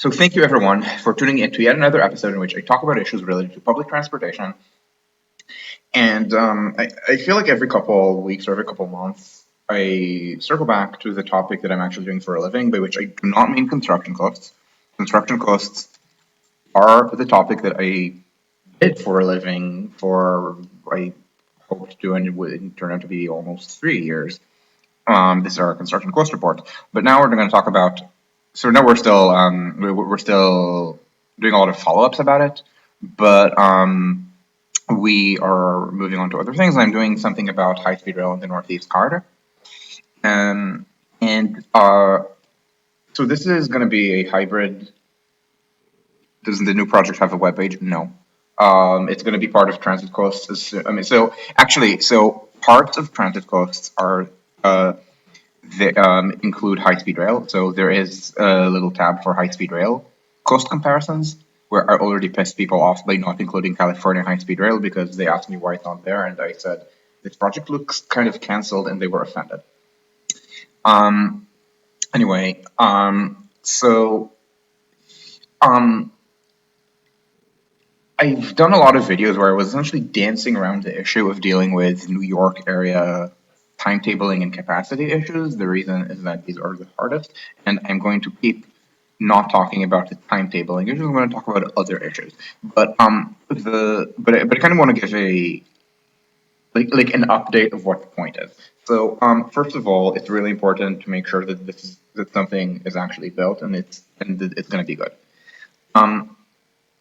So thank you everyone for tuning in to yet another episode in which I talk about issues related to public transportation. And I feel like every couple of weeks or every couple of months, I circle back to the topic that I'm actually doing for a living, by which I do not mean construction costs. Construction costs are the topic that I did for a living for, I hope to do, and it would turn out to be almost 3 years. This is our construction cost report. But now we're going to talk about. So now we're still doing a lot of follow-ups about it, but we are moving on to other things. I'm doing something about high-speed rail in the Northeast Corridor, um, and so this is going to be a hybrid. Does the new project have a web page? No. It's going to be part of transit costs. I mean, so actually, so parts of transit costs are. They include high-speed rail. So there is a little tab for high-speed rail cost comparisons, where I already pissed people off by not including California high-speed rail because they asked me why it's not there, and I said this project looks kind of canceled, and they were offended. Um, anyway, um, I've done a lot of videos where I was essentially dancing around the issue of dealing with New York area timetabling and capacity issues. The reason is that these are the hardest, and I'm going to keep not talking about the timetabling issues. I'm going to talk about other issues. But I kind of want to give a like an update of what the point is. So first of all, it's really important to make sure that that something is actually built and that it's going to be good. Um,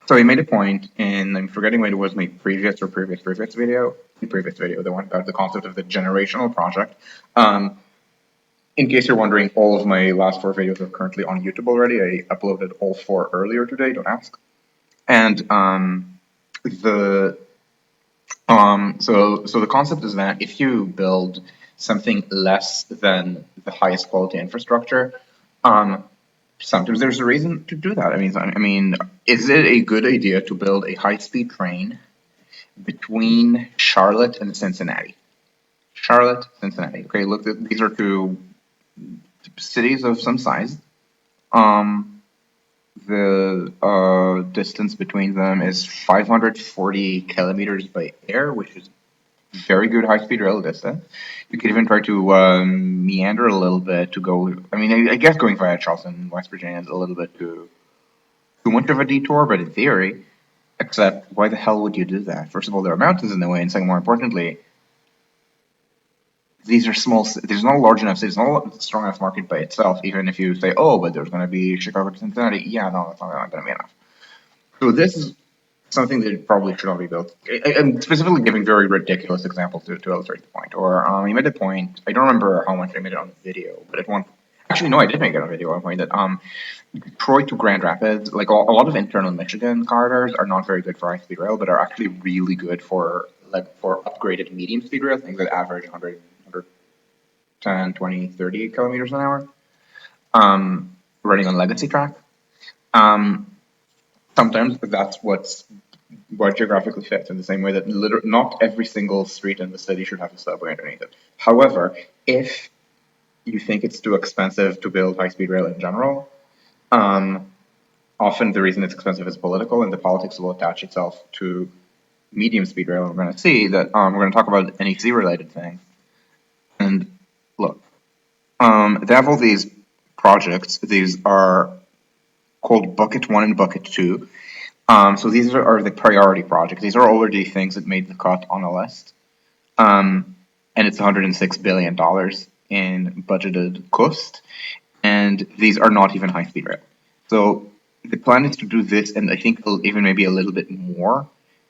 so I made a point, and I'm forgetting what it was my previous video, the one about the concept of the generational project. Um, in case you're wondering, all of my last 4 videos are currently on YouTube already. I uploaded all 4 earlier today. Don't ask. And the so the concept is that if you build something less than the highest quality infrastructure, um, sometimes there's a reason to do that. I mean, is it a good idea to build a high-speed train between Charlotte and Cincinnati? Charlotte, Cincinnati. Okay, look, these are two cities of some size. Um, the distance between them is 540 kilometers by air, which is very good high-speed rail distance. You could even try to meander a little bit to go. I mean, I guess going via Charleston, West Virginia, is a little bit too much of a detour, but in theory, except why the hell would you do that? First of all, there are mountains in the way, and second, more importantly, these are small. There's no large enough. There's no strong enough market by itself. Even if you say, oh, but there's going to be Chicago to Cincinnati. Yeah, no, that's not going to be enough. So this is something that probably should not be built. I'm specifically giving very ridiculous examples to illustrate the point. Or you made a point. I don't remember how much I made it on video, but at one. Actually, no, I did make it on video at one point that Detroit to Grand Rapids, like a lot of internal Michigan corridors, are not very good for high speed rail, but are actually really good for for upgraded medium speed rail, things that average 100, 20, 30 kilometers an hour, running on legacy track. Um, sometimes that's what geographically fits in the same way that not every single street in the city should have a subway underneath it. However, if you think it's too expensive to build high speed rail in general, um, often the reason it's expensive is political, and the politics will attach itself to medium speed rail. And we're going to see that we're going to talk about NEC related things. And look, they have all these projects. These are called Bucket 1 and Bucket 2. So these are the priority projects. These are already things that made the cut on a list. And it's $106 billion in budgeted cost. And these are not even high speed rail. So the plan is to do this, and I think even maybe a little bit more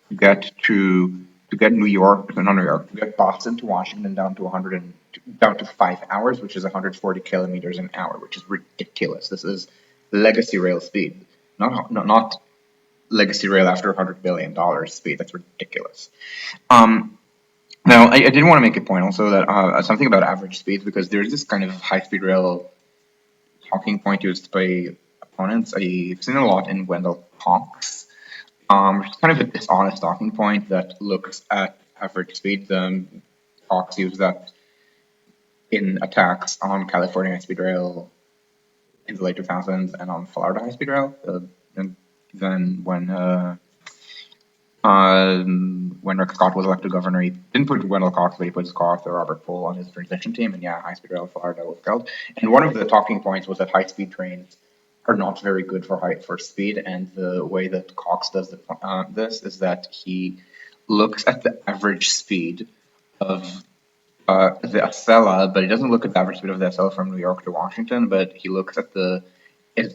to get New York, not New York, to get Boston to Washington down to 5 hours, which is 140 kilometers an hour, which is ridiculous. This is legacy rail speed, not legacy rail after $100 billion speed. That's ridiculous. Now, I did want to make a point also that something about average speeds, because there's this kind of high speed rail talking point used by opponents. I've seen it a lot in Wendell talks. It's kind of a dishonest talking point that looks at average speed. Talks use that in attacks on California high speed rail in the late 2000s and on Florida high speed rail. And then when Rick Scott was elected governor, he didn't put Wendell Cox, but he put his co-author Robert Poole on his transition team, and yeah, high speed rail in Florida was built. And one of the talking points was that high speed trains are not very good for speed, and the way that Cox does this is that he looks at the average speed of the Acela, but he doesn't look at the average speed of the Acela from New York to Washington, but he looks at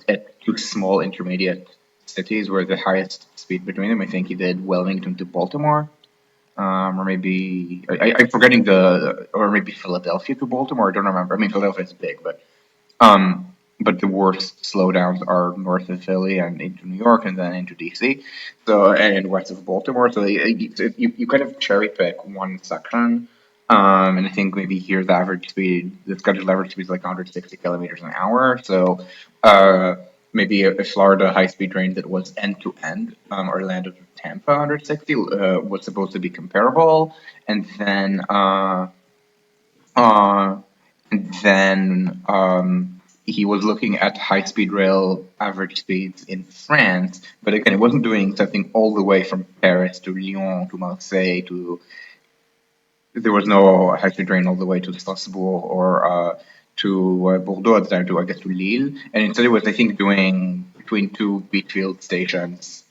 at two small intermediate cities where the highest speed between them. I think he did Wellington to Baltimore, or maybe I'm forgetting or maybe Philadelphia to Baltimore. I don't remember. I mean, Philadelphia is big, um, but the worst slowdowns are north of Philly and into New York, and then into DC. So and west of Baltimore. So you kind of cherry pick one section. And I think maybe here the scheduled average speed is like 160 kilometers an hour. So uh, maybe a Florida high speed train that was end to end, Orlando to Tampa 160 was supposed to be comparable, and then uh, he was looking at high-speed rail average speeds in France, but again, it wasn't doing something all the way from Paris to Lyon to Marseille to. There was no high-speed train all the way to Strasbourg or to Bordeaux at the time, to I guess to Lille, and instead it was I think doing between two Beachfield stations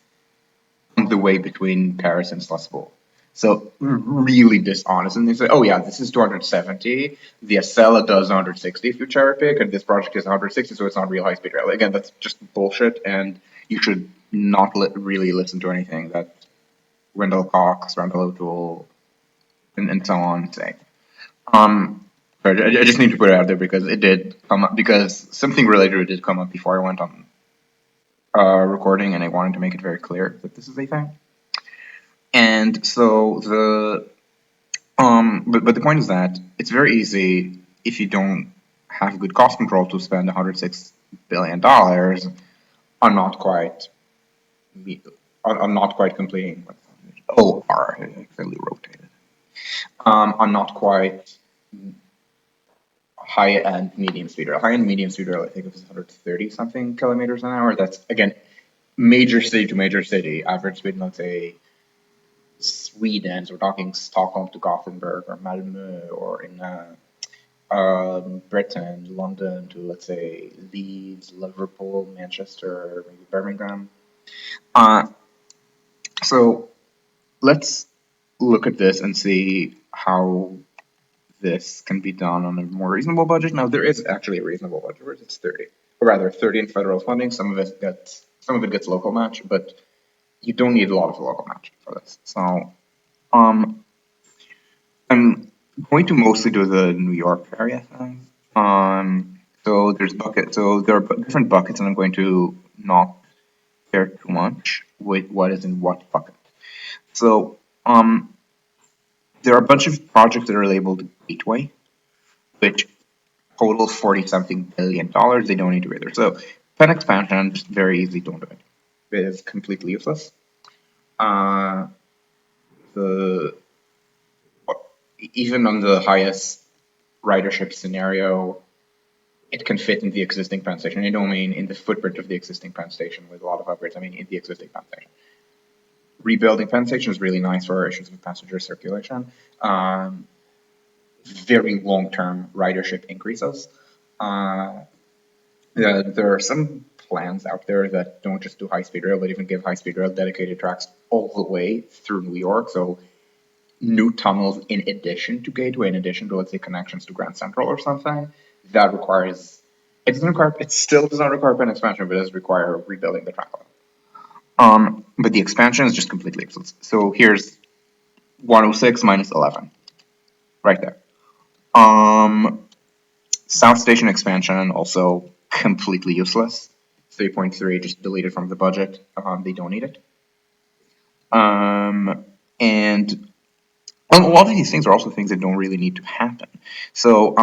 on the way between Paris and Strasbourg. So really dishonest. And they say, oh yeah, this is 270. The Acela does 160 if you cherry pick, and this project is 160, so it's not real high speed rail. Again, that's just bullshit, and you should not really listen to anything that Wendell Cox, Randall O'Toole, and so on say. But I just need to put it out there because it did come up, because something related to it did come up before I went on recording, and I wanted to make it very clear that this is a thing. And so but the point is that it's very easy if you don't have good cost control to spend $106 billion on not quite on not quite completing. Oh, R fairly rotated. On not quite high end medium speed rail. High end medium speed rail, I think it was 130 something kilometers an hour. That's again major city to major city. Average speed, let's say Sweden, so we're talking Stockholm to Gothenburg or Malmö, or in Britain, London to let's say Leeds, Liverpool, Manchester, maybe Birmingham. Uh, so let's look at this and see how this can be done on a more reasonable budget. Now there is actually a reasonable budget, where it's 30, or rather 30 in federal funding. Some of it gets local match, but you don't need a lot of local match for this. So um, I'm going to mostly do the New York area thing. So there are different buckets, and I'm going to not care too much with what is in what bucket. So there are a bunch of projects that are labeled Gateway, which total 40 something billion dollars. They don't need to be there. So pen expansion, just very easy, don't do it. It is completely useless. Uh, the Even on the highest ridership scenario, it can fit in the existing pen station. I don't mean in the footprint of the existing pen station with a lot of upgrades. I mean in the existing pen station. Rebuilding pen station is really nice for issues of passenger circulation. Very long-term ridership increases. There are some plans out there that don't just do high-speed rail, but even give high-speed rail dedicated tracks all the way through New York. So new tunnels in addition to Gateway, in addition to let's say connections to Grand Central or something. That requires it still does not require pen expansion, but it does require rebuilding the track line. But the expansion is just completely useless. So here's 106 minus 11, right there. South Station expansion also completely useless. 3.3 just deleted from the budget. They don't need it. And a lot of these things are also things that don't really need to happen. So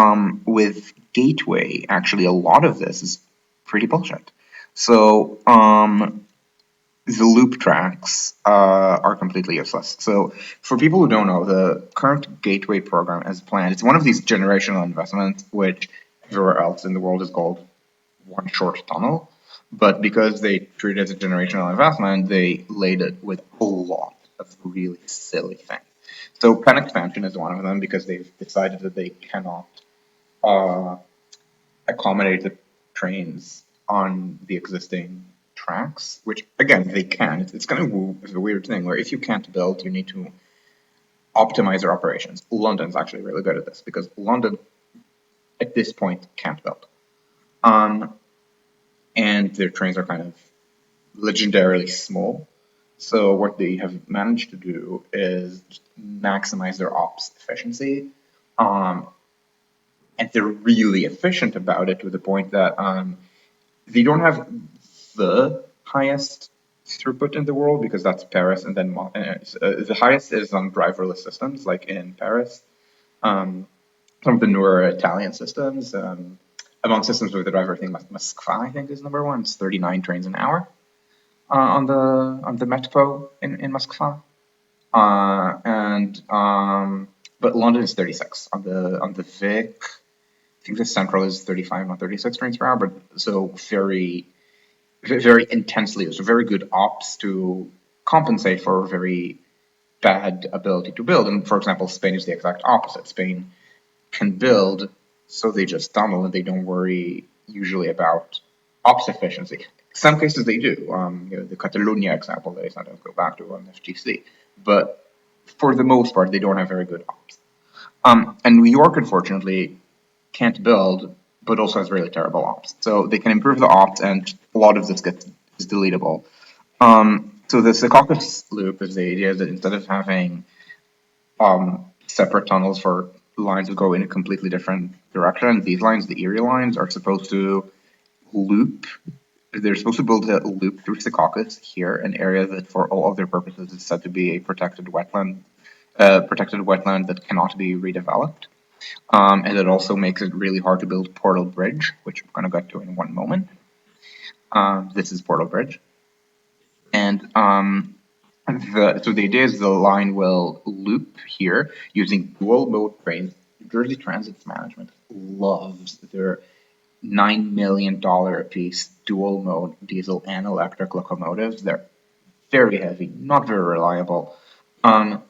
with Gateway, actually, a lot of this is pretty bullshit. So the loop tracks are completely useless. So for people who don't know, the current Gateway program as planned, it's one of these generational investments, which everywhere else in the world is called one short tunnel, but because they treat it as a generational investment, they laid it with a lot of really silly things. So pen expansion is one of them because they've decided that they cannot uh, accommodate the trains on the existing tracks, which again they can. It's kind of a weird thing where if you can't build, you need to optimize your operations. London's actually really good at this because London at this point can't build. Um, and their trains are kind of legendarily small. So what they have managed to do is maximize their ops efficiency. Um, and they're really efficient about it to the point that they don't have the highest throughput in the world because that's Paris, and then the highest is on driverless systems, like in Paris. Some of the newer Italian systems, among systems with the driver, I think Moskva, I think, is number one. It's 39 trains an hour on the Metro in Moskva, and but London is 36 on the Vic. I think the Central is 35, not 36 trains per hour, but so very intensely, so very good ops to compensate for very bad ability to build. And for example, Spain is the exact opposite. Spain can build, so they just tunnel and they don't worry usually about ops efficiency. Some cases they do. The Catalonia example that I sometimes go back to on FGC, but for the most part, they don't have very good ops. And New York, unfortunately, can't build, but also has really terrible ops. So they can improve the ops, and a lot of this is deletable. So the Secaucus loop is the idea that instead of having separate tunnels for lines that go in a completely different direction, these lines, the Erie lines, are supposed to loop. They're supposed to build a loop through Secaucus here, an area that, for all other purposes, is said to be a protected wetland that cannot be redeveloped. And it also makes it really hard to build Portal Bridge, which I'm going to get to in one moment. This is Portal Bridge. And so the idea is the line will loop here using dual mode trains. New Jersey Transit's management loves their $9 million a piece dual mode diesel and electric locomotives. They're very heavy, not very reliable. Don't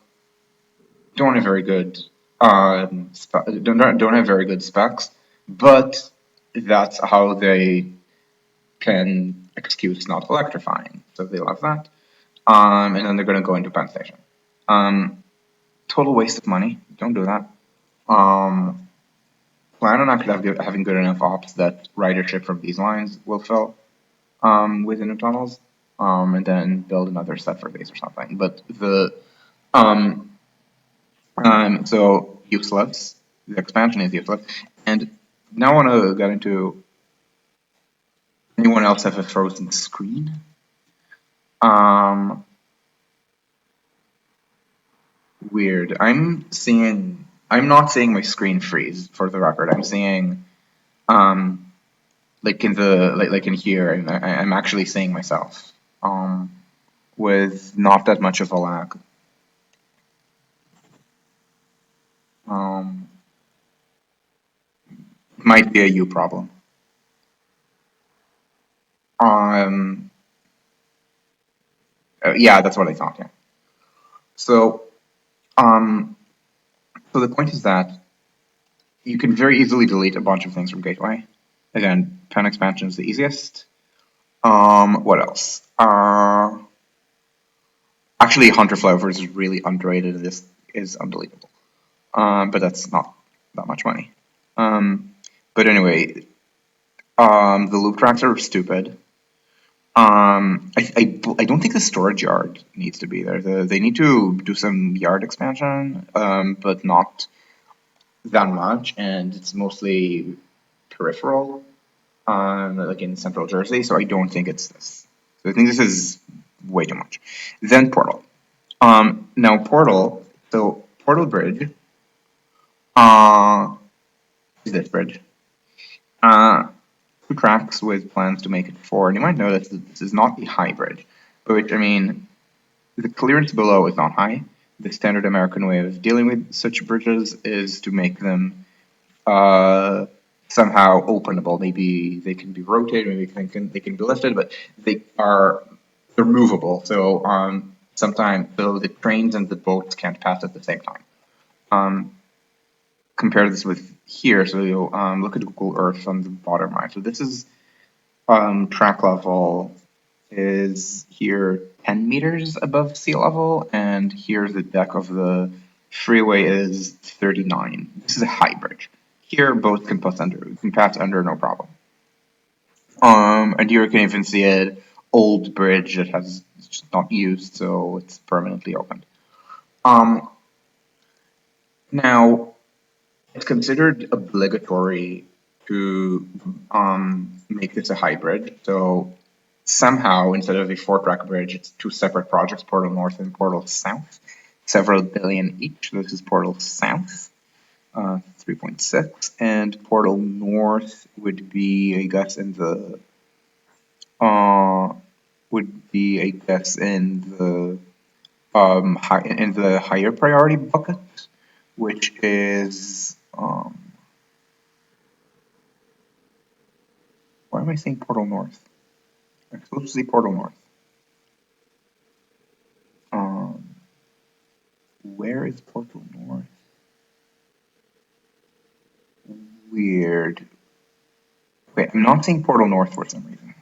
have very good don't have very good specs, but that's how they can excuse not electrifying. So they love that. And then they're going to go into Penn Station. Total waste of money. Don't do that. Plan on actually having good enough ops that ridership from these lines will fill within the tunnels, and then build another set for base or something. But um, so useless. The expansion is useless. And now I want to get into, anyone else have a frozen screen? Um, Weird. I'm not seeing my screen freeze for the record. I'm seeing, like in like in here, I'm actually seeing myself, with not that much of a lag. Um, Might be a you problem. Um, yeah, that's what I thought. Yeah. So, um, so the point is that you can very easily delete a bunch of things from Gateway. Again, pen expansion is the easiest. What else? Actually, Hunter Flavors is really underrated. This is unbelievable. But that's not that much money. But anyway, the loop tracks are stupid. I don't think the storage yard needs to be there. They need to do some yard expansion, but not that much, and it's mostly peripheral, like in central Jersey. So I don't think it's this. So I think this is way too much. Then Portal. Now Portal. So Portal Bridge. Is this bridge? Uh, Two tracks with plans to make it four. And you might notice that this is not the high bridge, but which, I mean, the clearance below is not high. The standard American way of dealing with such bridges is to make them somehow openable. Maybe they can be rotated, maybe they can be lifted, but they're movable. So sometimes so the trains and the boats can't pass at the same time. Um, Compare this with here. So you look at Google Earth on the bottom right. So this is track level is here 10 meters above sea level, and here the deck of the freeway is 39. This is a high bridge. Here both can pass under no problem. And here you can even see an old bridge that has just not used, so it's permanently opened. Um, Now it's considered obligatory to make this a hybrid. So somehow, instead of a four-track bridge, it's two separate projects, Portal North and Portal South, several billion each. This is Portal South, 3.6, and Portal North would be, I guess, uh, in the higher priority bucket, which is why am I saying Portal North? I'm supposed to say Portal North. Um, where is Portal North? Weird. Wait, I'm not seeing Portal North for some reason.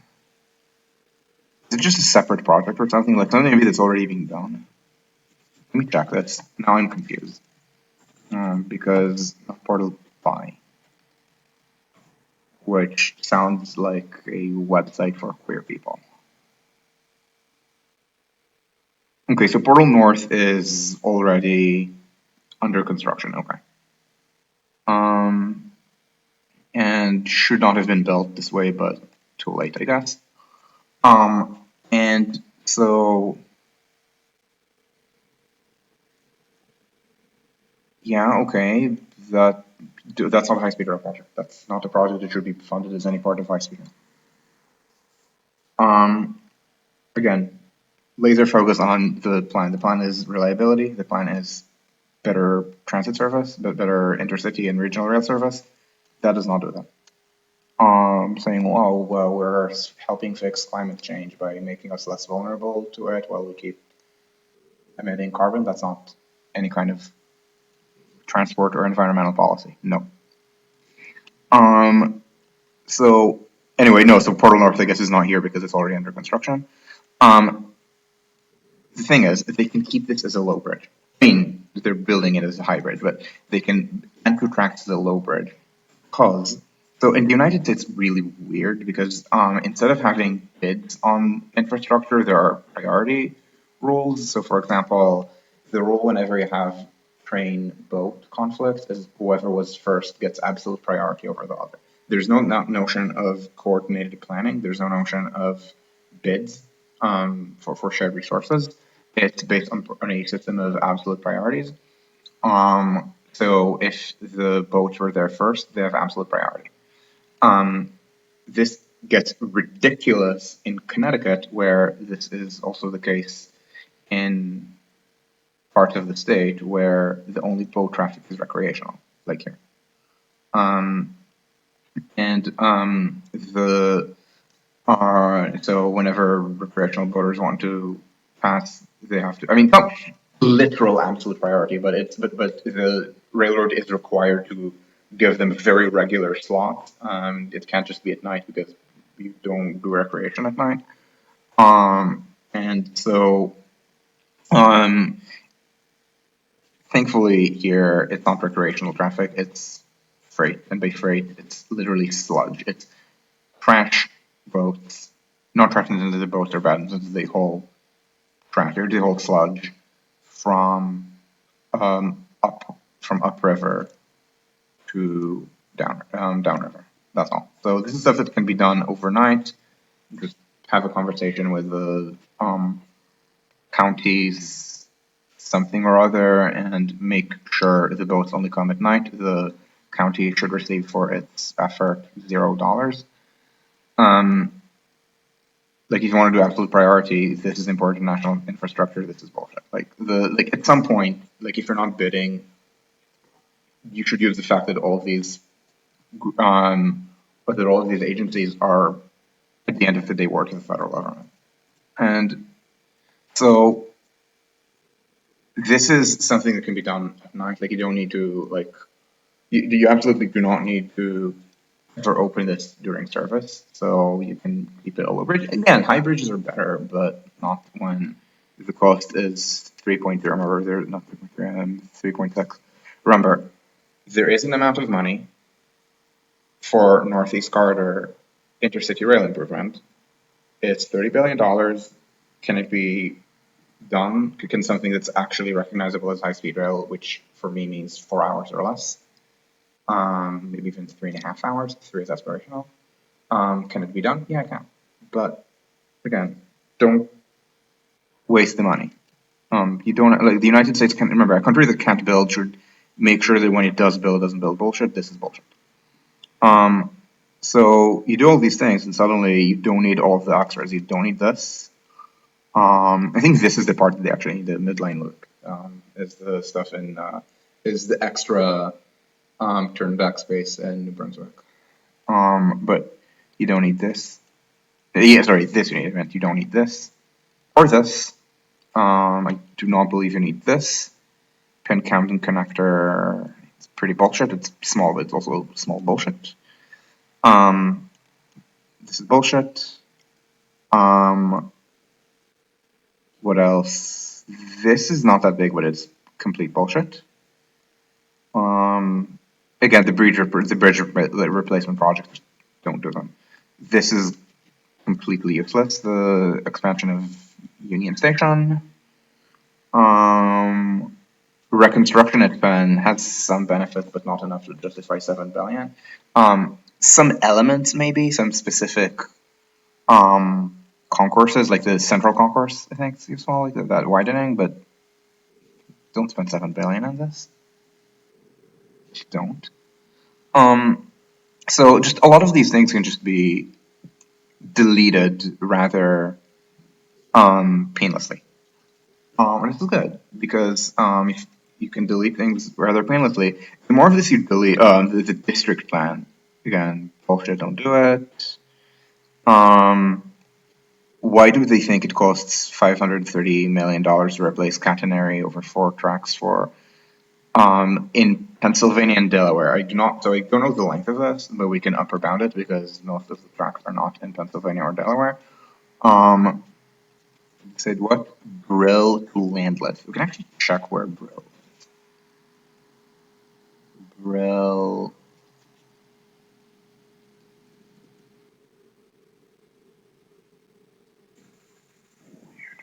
Is it just a separate project or something? Like something maybe that's already being done? Let me check this. Now I'm confused. Because of Portal Pi, which sounds like a website for queer people. Okay, so Portal North is already under construction. Okay. Um, and should not have been built this way, but too late, I guess. Um, and so yeah, okay, that's not a high-speed rail project. That's not a project that should be funded as any part of high-speed rail. Um, Again, laser focus on the plan. The plan is reliability. The plan is better transit service, but better intercity and regional rail service. That does not do that. Saying, oh, well, we're helping fix climate change by making us less vulnerable to it while we keep emitting carbon. That's not any kind of transport or environmental policy. No. Um, so anyway, no. So Portal North, I guess, is not here because it's already under construction. Um, the thing is, they can keep this as a low bridge. I mean, they're building it as a hybrid, but they can anchor tracks as a low bridge. Cause so in the United States, it's really weird because instead of having bids on infrastructure, there are priority rules. So, for example, the rule whenever you have train boat conflicts is whoever was first gets absolute priority over the other. There's no notion of coordinated planning. There's no notion of bids for shared resources. It's based on a system of absolute priorities. So if the boats were there first, they have absolute priority. This gets ridiculous in Connecticut, where this is also the case in parts of the state where the only boat traffic is recreational, like here. And the so whenever recreational boaters want to pass, they have to. I mean, not literal absolute priority, but but the railroad is required to give them very regular slots. It can't just be at night because you don't do recreation at night. And so um, thankfully here it's not recreational traffic; it's freight, and by freight it's literally sludge. It's trash boats, not trash into the boats are bad, into the whole trash, the whole sludge from upriver to downriver. That's all. So this is stuff that can be done overnight. Just have a conversation with the counties, something or other, and make sure the boats only come at night. The county should receive for its effort $0. Like if you want to do absolute priority, this is important national infrastructure. This is bullshit. Like at some point, like if you're not bidding, you should use the fact that all of these but that all of these agencies are, at the end of the day, work for the federal government. And so this is something that can be done at night. Like you don't need to you absolutely do not need to ever open this during service. So you can keep it all over. Again, high bridges are better, but not when the cost is 3.3. Remember, they're not 3.3, 3.6. Remember, there is an amount of money for Northeast Corridor intercity rail improvement. It's $30 billion. Can it be done? Can something that's actually recognizable as high-speed rail, which for me means 4 hours or less, maybe even 3.5 hours, three is aspirational. Can it be done? Yeah, it can. But again, don't waste the money. You don't like the United States can't remember a country that can't build should make sure that when it does build, it doesn't build bullshit. This is bullshit. Um, so you do all these things, and suddenly you don't need all of the extras. You don't need this. I think this is the part that they actually need the midline loop. Is the stuff in is the extra turn back space in New Brunswick. But you don't need this. Yeah, sorry, this you need. You don't need this or this. I do not believe you need this. Pin Camden connector. It's pretty bullshit. It's small, but it's also small bullshit. Um, this is bullshit. Um, what else? This is not that big, but it's complete bullshit. Um, again, the bridge replacement projects don't do them. This is completely useless. The expansion of Union Station. Um, reconstruction at Ben has some benefits, but not enough to justify 7 billion. Some elements, maybe some specific concourses, like the central concourse, I think is useful, like that widening, but don't spend 7 billion on this. Don't. Um, so just a lot of these things can just be deleted rather painlessly. And this is good because if you can delete things rather painlessly, the more of this you delete, the district plan, again, bullshit, don't do it. Um, why do they think it costs $530 million to replace catenary over 4 tracks for in Pennsylvania and Delaware? I don't know the length of this, but we can upper bound it because most of the tracks are not in Pennsylvania or Delaware. Um, said what? Brill to Landless. We can actually check where Brill.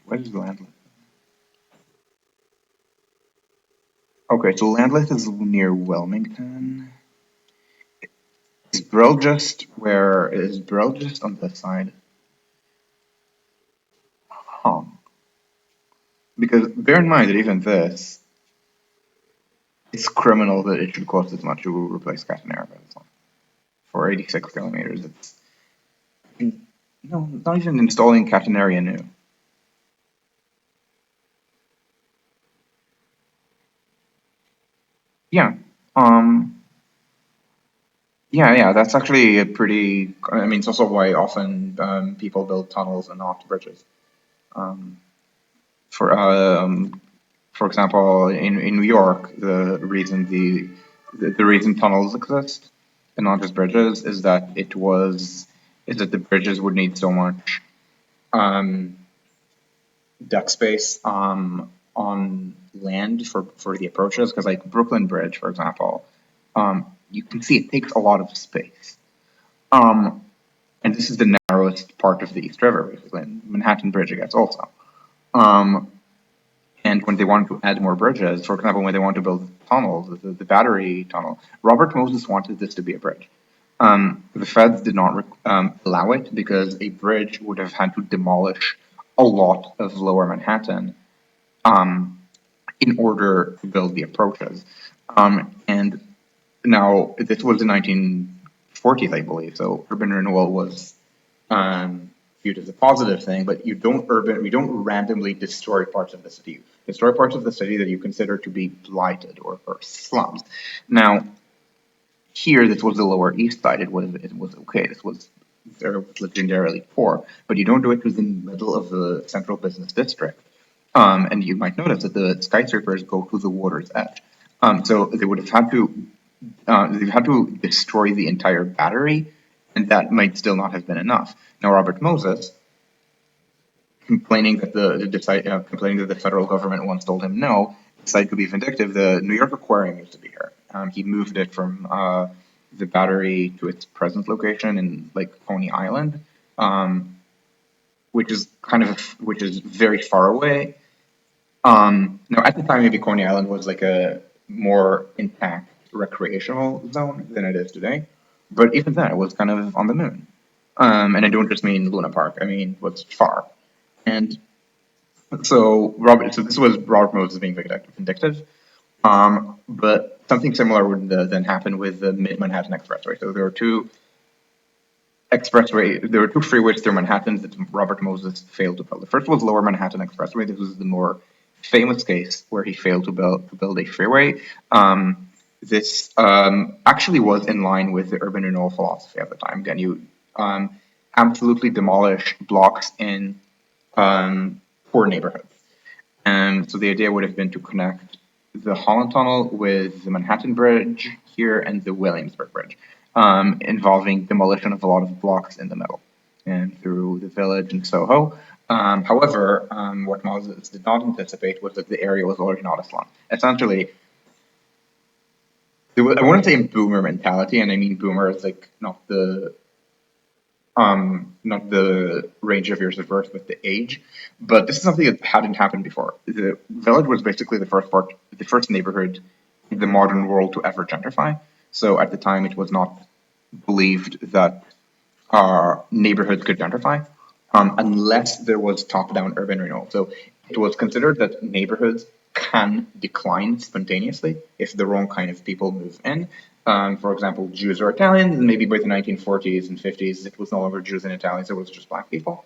What is Landless? Okay, so Landless is near Wilmington. Is Brill just on this side? Huh. Because bear in mind that even this, it's criminal that it should cost as much to replace Catanera by this one. For 86 kilometers, it's not even installing Catenary anew. Yeah. Um, yeah, that's actually a pretty. I mean, it's also why often people build tunnels and not bridges. Um, for for example, in New York, the reason tunnels exist and not just bridges is that the bridges would need so much um, deck space on land for the approaches because like Brooklyn Bridge, for example, you can see it takes a lot of space. Um, and this is the narrowest part of the East River, basically. And Manhattan Bridge, I guess, also. Um, and when they wanted to add more bridges, for example, when they wanted to build tunnels, the battery tunnel, Robert Moses wanted this to be a bridge. The feds did not allow it because a bridge would have had to demolish a lot of lower Manhattan um, in order to build the approaches. And now, this was the 1940s, I believe, so urban renewal was viewed as a positive thing, but you don't randomly destroy parts of the city. You destroy parts of the city that you consider to be blighted or slums. Now, Here, this was the Lower East Side. It was okay. This was very legendarily poor, but you don't do it within the middle of the central business district. And you might notice that the skyscrapers go to the water's edge. So they would have had to they've had to destroy the entire battery, and that might still not have been enough. Now, Robert Moses, complaining that the federal government once told him no, decided to be vindictive. The New York Aquarium used to be here. He moved it from the battery to its present location in like Coney Island, um, which is very far away. Now, at the time, maybe Coney Island was like a more intact recreational zone than it is today. But even then, it was kind of on the moon. And I don't just mean Luna Park. I mean, what's far. And so this was Robert Moses being vindictive. But something similar would then happen with the Mid Manhattan Expressway. So there were two freeways through Manhattan that Robert Moses failed to build. The first was Lower Manhattan Expressway. This was the more famous case where he failed to build a freeway. This actually was in line with the urban renewal philosophy at the time. Again, you absolutely demolish blocks in poor neighborhoods. And so the idea would have been to connect the Holland Tunnel with the Manhattan Bridge here and the Williamsburg Bridge, involving demolition of a lot of blocks in the middle and through the village and Soho. However, what Moses did not anticipate was that the area was already not a slum. Essentially, I wouldn't say boomer mentality, and I mean boomer is like not the range of years of birth, but the age. But this is something that hadn't happened before. The village was basically the first neighborhood in the modern world to ever gentrify. So at the time, it was not believed that neighborhoods could gentrify unless there was top-down urban renewal. So it was considered that neighborhoods can decline spontaneously if the wrong kind of people move in. For example, Jews or Italians, and maybe by the 1940s and 50s, it was no longer Jews and Italians, it was just black people.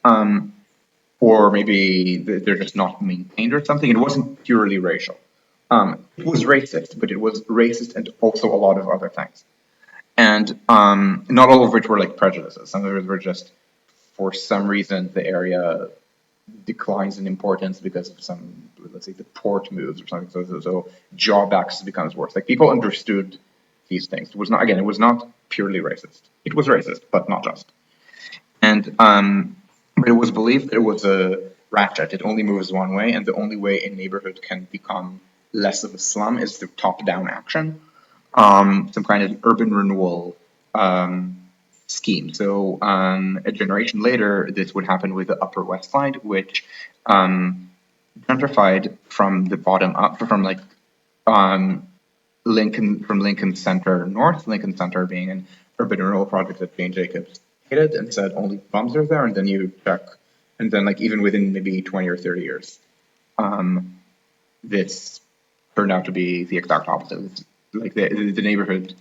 Or maybe they're just not maintained or something. It wasn't purely racial. It was racist, but it was racist and also a lot of other things. And not all of which were like prejudices. Some of it were just, for some reason, the area declines in importance because of some, let's say, the port moves or something. So job access becomes worse. Like people understood these things. It was not purely racist. It was racist, but not just. And but it was believed that it was a ratchet. It only moves one way, and the only way a neighborhood can become less of a slum is through top-down action, some kind of urban renewal scheme. So a generation later, this would happen with the Upper West Side, which gentrified from the bottom up, um, Lincoln Center North, Lincoln Center being an urban renewal project that Jane Jacobs hated and said only bums are there, and then you check, and then like even within maybe 20 or 30 years, this turned out to be the exact opposite. It's like the neighborhood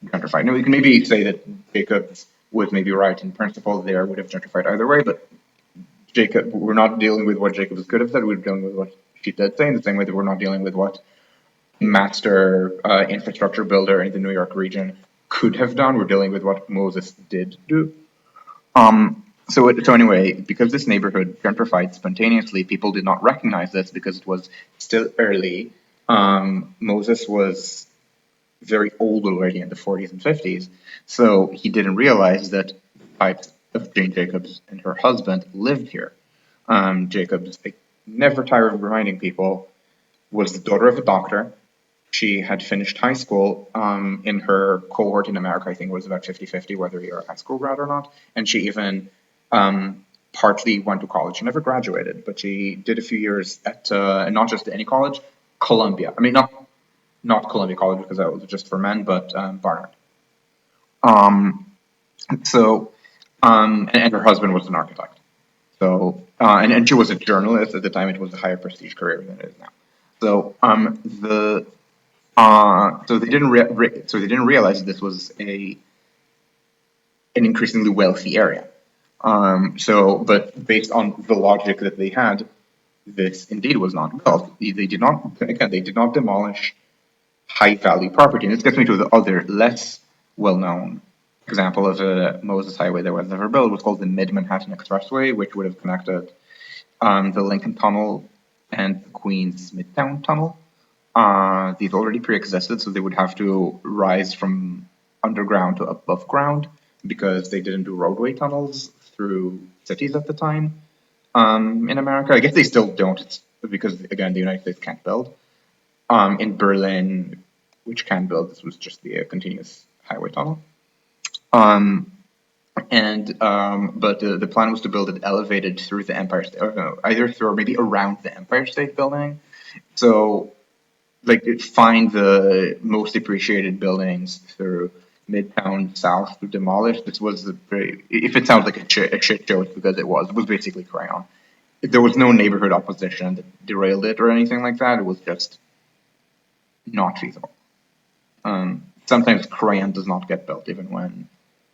gentrified. Now, we can maybe say that Jacobs was maybe right in principle there, would have gentrified either way, but we're not dealing with what Jacobs could have said, we're dealing with what she did say, in the same way that we're not dealing with what master infrastructure builder in the New York region could have done. We're dealing with what Moses did do. So anyway, because this neighborhood gentrified spontaneously, people did not recognize this because it was still early. Moses was very old already in the 40s and 50s, so he didn't realize that the types of Jane Jacobs and her husband lived here. Jacobs, I never tire of reminding people, was the daughter of a doctor. She had finished high school in her cohort in America. I think it was about 50-50 whether you're a high school grad or not. And she even partly went to college. She never graduated, but she did a few years at, not just any college, Columbia. I mean, not Columbia College because that was just for men, but Barnard. Um, and her husband was an architect. So, and she was a journalist at the time. It was a higher prestige career than it is now. So, so they didn't realize that this was an increasingly wealthy area. But based on the logic that they had, this indeed was not built. They did not demolish high value property. And this gets me to the other less well known example of a Moses Highway that was ever built. It was called the Mid Manhattan Expressway, which would have connected the Lincoln Tunnel and the Queens Midtown Tunnel. These already pre-existed, so they would have to rise from underground to above ground because they didn't do roadway tunnels through cities at the time in America. I guess they still don't, because again, the United States can't build. In Berlin, which can build, this was just the continuous highway tunnel. But the plan was to build it elevated through the Empire State, or no, either through or maybe around the Empire State Building. So, like, find the most appreciated buildings through Midtown South to demolish. This was if it sounds like a shit show, it's because it was. It was basically crayon. There was no neighborhood opposition that derailed it or anything like that. It was just not feasible. Sometimes crayon does not get built, even when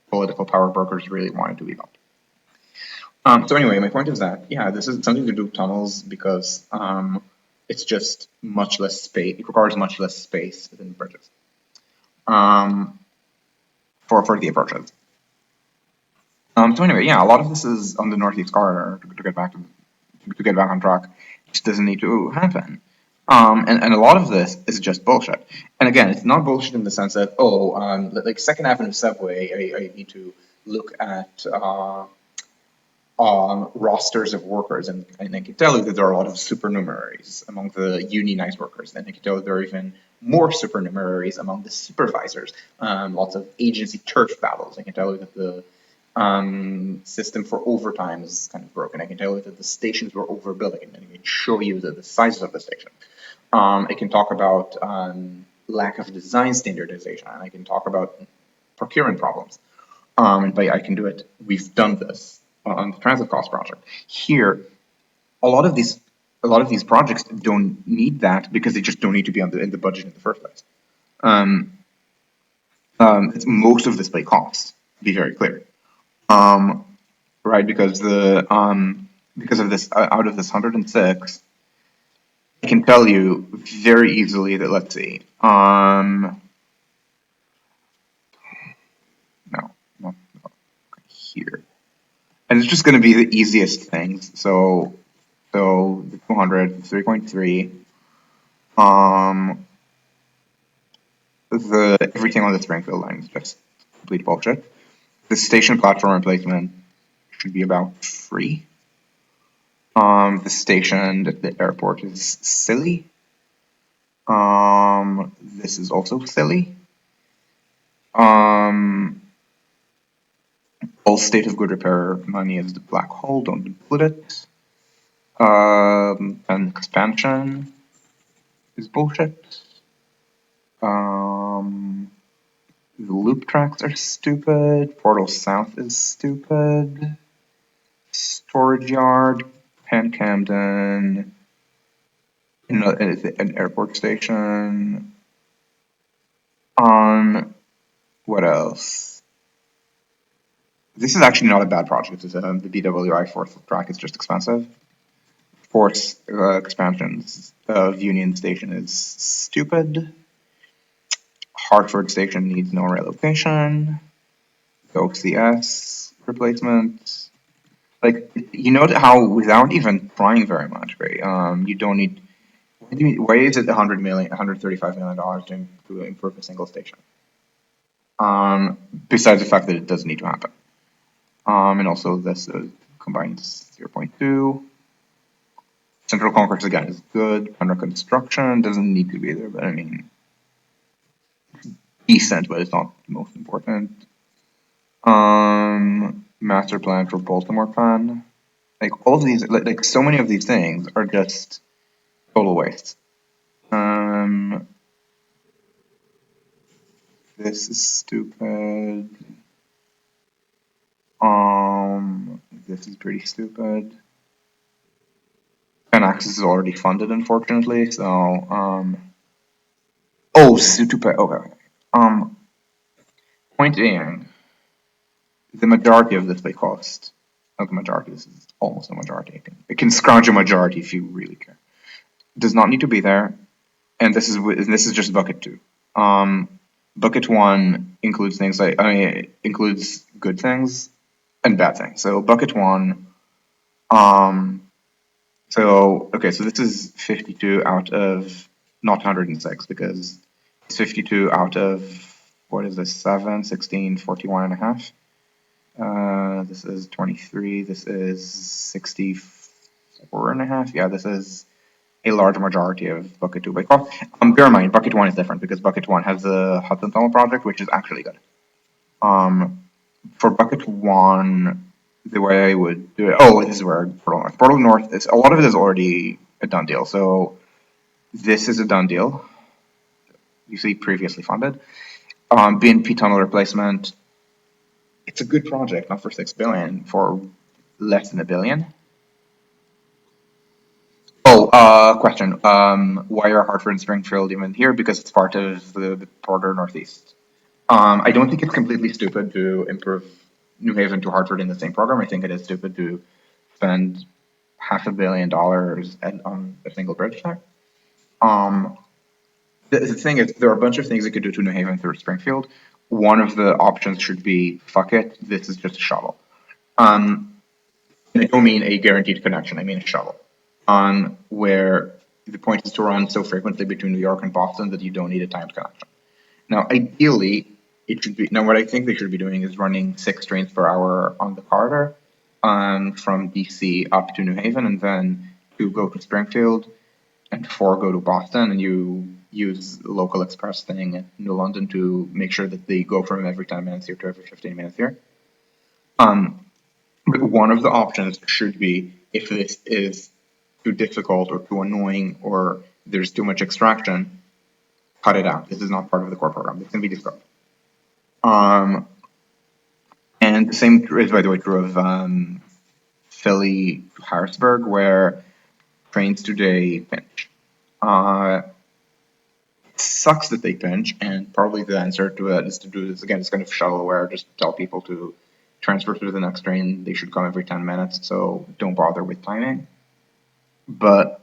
political power brokers really want it to be built. So anyway, my point is that, yeah, this is something to do with tunnels because it's just much less space. It requires much less space than bridges for the approaches. So anyway, yeah, a lot of this is on the northeast corridor to get back on track. It just doesn't need to happen. And a lot of this is just bullshit. And again, it's not bullshit in the sense that, like Second Avenue subway, I need to look at rosters of workers, and I can tell you that there are a lot of supernumeraries among the unionized workers, and I can tell you there are even more supernumeraries among the supervisors. Lots of agency turf battles. I can tell you that the system for overtime is kind of broken. I can tell you that the stations were overbuilt. I can show you the sizes of the station. I can talk about lack of design standardization, and I can talk about procurement problems. But I can do it. We've done this on the transit cost project. Here, a lot of these projects don't need that because they just don't need to be in the budget in the first place. It's most of display costs, to be very clear. Right, because of this, out of this 106, I can tell you very easily that, let's see, no, not here. And it's just going to be the easiest things. So the 200, 3.3, everything on the Springfield line is just complete bullshit. The station platform replacement should be about free. The station at the airport is silly. This is also silly. All state of good repair money is the black hole, don't include it. And expansion is bullshit. The loop tracks are stupid. Portal South is stupid. Storage yard, Pan Camden, an airport station. What else? This is actually not a bad project. It's the BWI fourth track is just expensive. Fourth expansions of Union Station is stupid. Hartford Station needs no relocation. The OCS replacement. Like, you know how without even trying very much, right? You don't need. Why is it $135 million to improve a single station? Besides the fact that it doesn't need to happen. And also this combines 0.2. Central Concourse again is good. Under construction, doesn't need to be there, but I mean, decent, but it's not the most important. Master plan for Baltimore plan. Like all of these, like so many of these things are just total waste. This is stupid. This is pretty stupid. And Access is already funded, unfortunately. So, oh, stupid. Okay. Point being, the majority of this may cost. Not the majority. This is almost a majority. It can scrounge a majority if you really care. Does not need to be there, and this is just bucket 2. Bucket one includes things like, includes good things and bad things. So bucket one, um, okay, so this is 52 out of, not 106, because it's 52 out of, what is this, 7, 16, 41 and a half. This is 23, this is 64 and a half. Yeah, this is a large majority of bucket two by far. Bear in mind, bucket one is different because bucket one has the Hudson Tunnel project, which is actually good. For bucket one, the way I would do it, oh, this is where Portal North. Portal North is, a lot of it is already a done deal. So this is a done deal. You see previously funded. BNP tunnel replacement, it's a good project, not for 6 billion, for less than a billion. Oh, question. Why are Hartford and Springfield even here? Because it's part of the broader Northeast. I don't think it's completely stupid to improve New Haven to Hartford in the same program. I think it is stupid to spend $500 million on a single bridge there. The thing is, there are a bunch of things you could do to New Haven through Springfield. One of the options should be, fuck it, this is just a shuttle. And I don't mean a guaranteed connection, I mean a shuttle. Where the point is to run so frequently between New York and Boston that you don't need a timed connection. Now, ideally, it should be, now what I think they should be doing is running 6 trains per hour on the corridor, from DC up to New Haven, and then 2 go to Springfield, and 4 go to Boston, and you use the local express thing in New London to make sure that they go from every 10 minutes here to every 15 minutes here. But one of the options should be, if this is too difficult or too annoying or there's too much extraction, cut it out. This is not part of the core program. This can be descoped. And the same is, by the way, true of Philly to Harrisburg, where trains today pinch. It sucks that they pinch, and probably the answer to it is to do this again. It's kind of shovel aware. Just tell people to transfer to the next train. They should come every 10 minutes, so don't bother with timing. But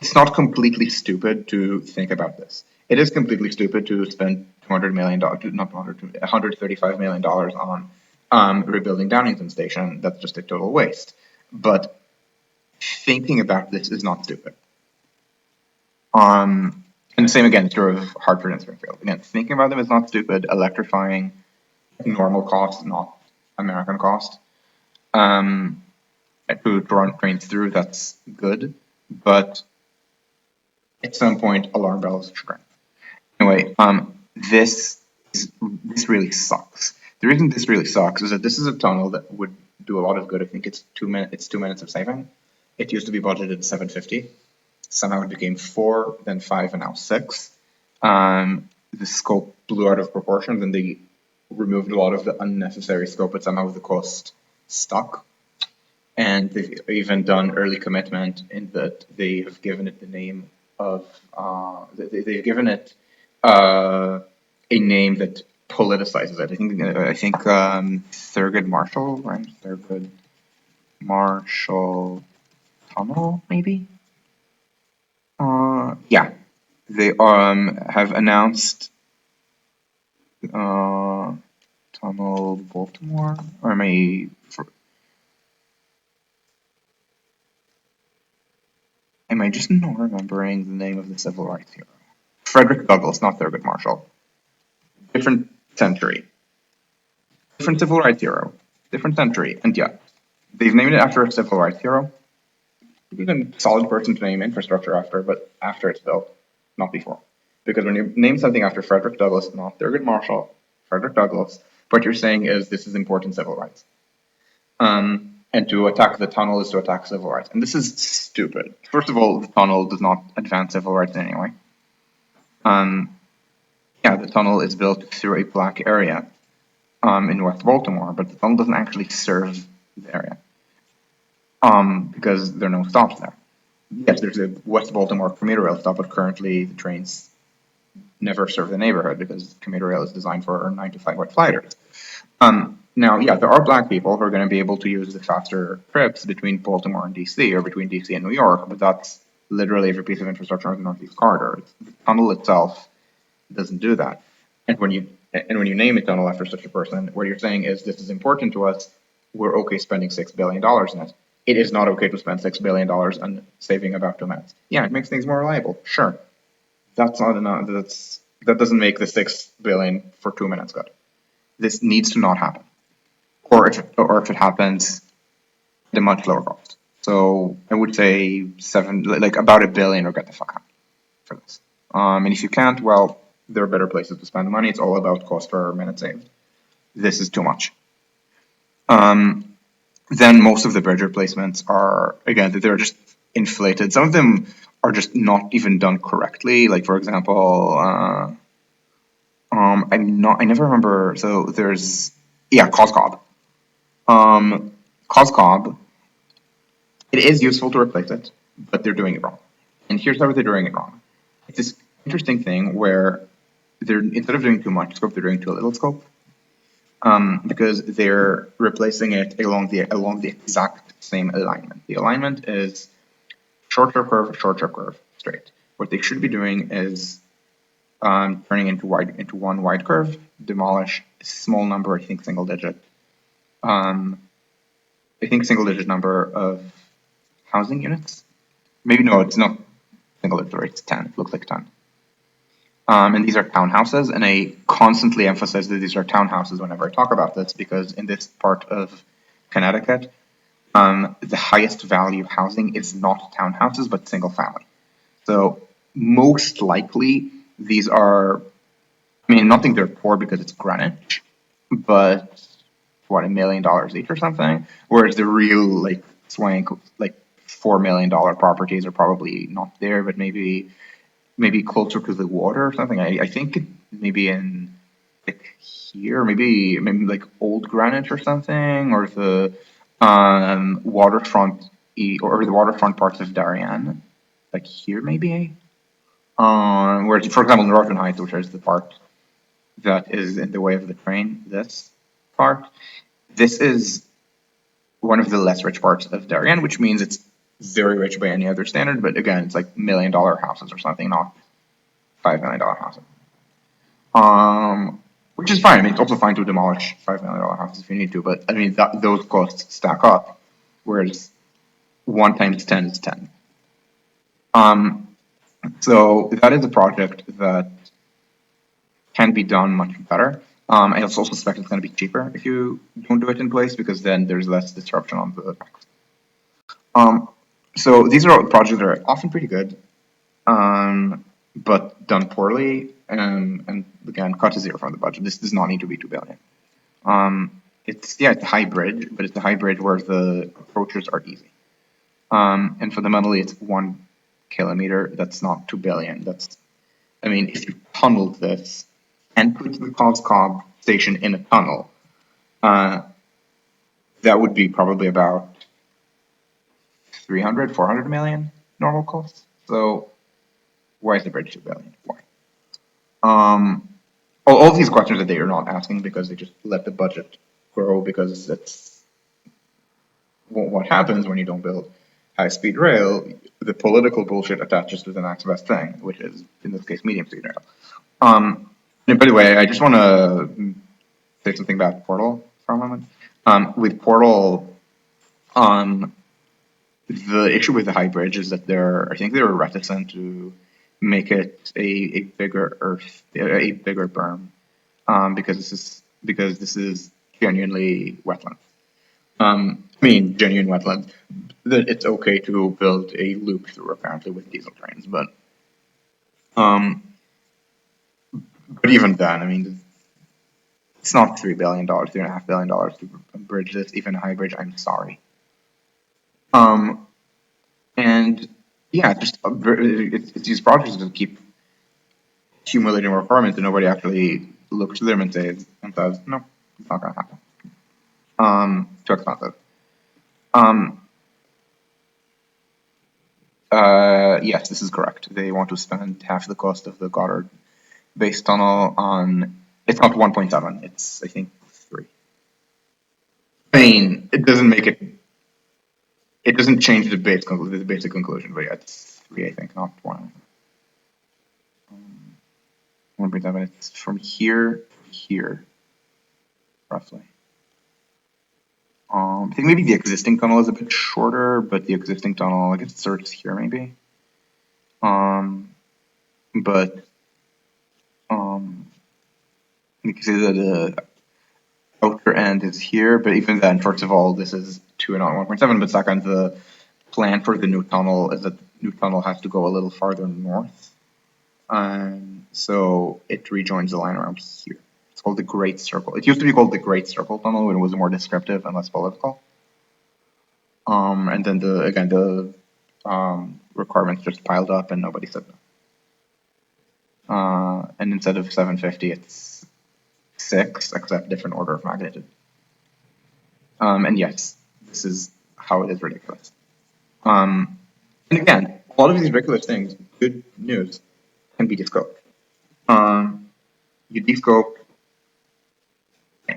it's not completely stupid to think about this. It is completely stupid to spend $200 million, not $135 million on rebuilding Downington Station. That's just a total waste. But thinking about this is not stupid. And the same again, sort of Hartford and Springfield. Again, thinking about them is not stupid. Electrifying normal cost, not American cost. To run trains through, that's good. But at some point, alarm bells should ring. Anyway, this really sucks. The reason this really sucks is that this is a tunnel that would do a lot of good. I think it's 2 minutes. It's 2 minutes of saving. It used to be budgeted 750. Somehow it became 4, then 5, and now 6. The scope blew out of proportion, and they removed a lot of the unnecessary scope, but somehow the cost stuck. And they've even done early commitment in that they have given it the name of, they've given it a name that politicizes it. I think Thurgood Marshall, right? Thurgood Marshall Tunnel, maybe. Yeah, they have announced Tunnel Baltimore, or am I just not remembering the name of the civil rights hero? Frederick Douglass, not Thurgood Marshall. Different century. Different civil rights hero. Different century. And yeah, they've named it after a civil rights hero. Even a solid person to name infrastructure after, but after it's built, not before. Because when you name something after Frederick Douglass, not Thurgood Marshall, Frederick Douglass, what you're saying is this is important civil rights. And to attack the tunnel is to attack civil rights. And this is stupid. First of all, the tunnel does not advance civil rights in any way. Yeah, the tunnel is built through a black area in West Baltimore, but the tunnel doesn't actually serve the area because there are no stops there. Yes, there's a West Baltimore commuter rail stop, but currently the trains never serve the neighborhood because commuter rail is designed for 9 to 5 white flighters. Now, yeah, there are black people who are going to be able to use the faster trips between Baltimore and DC or between DC and New York, but that's literally every piece of infrastructure on the Northeast Corridor. The tunnel itself doesn't do that. And when you name a tunnel after such a person, what you're saying is this is important to us. We're okay spending $6 billion in it. It is not okay to spend $6 billion on saving about 2 minutes. Yeah, it makes things more reliable. Sure, that's not enough. That doesn't make the 6 billion for 2 minutes good. This needs to not happen, or if it happens, at a much lower cost. So I would say like about $1 billion, or get the fuck out for this. And if you can't, well, there are better places to spend the money. It's all about cost per minute saved. This is too much. Then most of the bridge replacements are, again, they're just inflated. Some of them are just not even done correctly. Like, for example, I never remember. So there's, yeah, Coscob. Coscob, it is useful to replace it, but they're doing it wrong. And here's how they're doing it wrong. It's this interesting thing where they're, instead of doing too much scope, they're doing too little scope. Because they're replacing it along the exact same alignment. The alignment is short sharp curve, straight. What they should be doing is turning into one wide curve, demolish a small number, I think single digit number of housing units. Maybe no, it's not single digit, it's 10. It looks like 10. And these are townhouses, and I constantly emphasize that these are townhouses whenever I talk about this, because in this part of Connecticut, the highest value housing is not townhouses, but single family. So most likely these are, I mean, not think they're poor because it's Greenwich, but what, $1 million each or something? Whereas the real like swank, like $4 million properties are probably not there, but maybe closer to the water or something. I think maybe in like here, maybe like Old Greenwich or something, or the waterfront or the waterfront parts of Darien, like here maybe. Whereas, for example, Northern Heights, which is the part that is in the way of the train, this is one of the less rich parts of Darien, which means it's very rich by any other standard. But again, it's like $1 million houses or something, not $5 million houses. Which is fine. I mean, it's also fine to demolish $5 million houses if you need to, but I mean, those costs stack up, whereas 1 times 10 is 10. So that is a project that can be done much better. I also suspect it's going to be cheaper if you don't do it in place, because then there's less disruption on the tracks. So these are projects that are often pretty good, but done poorly, and again, cut to zero from the budget. This does not need to be $2 billion. It's a high bridge, but it's a high bridge where the approaches are easy. And fundamentally, it's 1 kilometer. That's not $2 billion. I mean, if you tunneled this and put the Coscob station in a tunnel, that would be probably about 300, 400 million normal cost. So why is the bridge $2 billion? Why? All these questions that they are not asking because they just let the budget grow, because that's what happens when you don't build high-speed rail. The political bullshit attaches to the next best thing, which is, in this case, medium-speed rail. And by the way, I just want to say something about Portal for a moment. With Portal, the issue with the high bridge is that I think they're reticent to make it a bigger berm, because this is genuinely wetland. I mean, genuine wetland. It's okay to build a loop through, apparently, with diesel trains, but even then, I mean, it's not $3 billion, $3.5 billion to bridge this, even a high bridge. I'm sorry. And yeah, it's these projects that keep accumulating requirements, and nobody actually looks at them and says, no, it's not going to happen. Too expensive. Yes, this is correct. They want to spend half the cost of the Goddard base tunnel on. It's not 1.7. It's, I think, 3. I mean, it doesn't make it. It doesn't change the basic conclusion, but yeah, it's 3, I think, not 1. 1.7, it's from here to here, roughly. I think maybe the existing tunnel is a bit shorter, but the existing tunnel, I guess it starts here maybe. But you can see that the outer end is here, but even then, first of all, this is 2 and not 1.7, but second, the plan for the new tunnel is that the new tunnel has to go a little farther north. So it rejoins the line around here. It's called the Great Circle. It used to be called the Great Circle Tunnel when it was more descriptive and less political. And then the requirements just piled up and nobody said no. And instead of 750, it's 6, except different order of magnitude. And yes, this is how it is ridiculous. And again, a lot of these ridiculous things, good news, can be descoped. You descope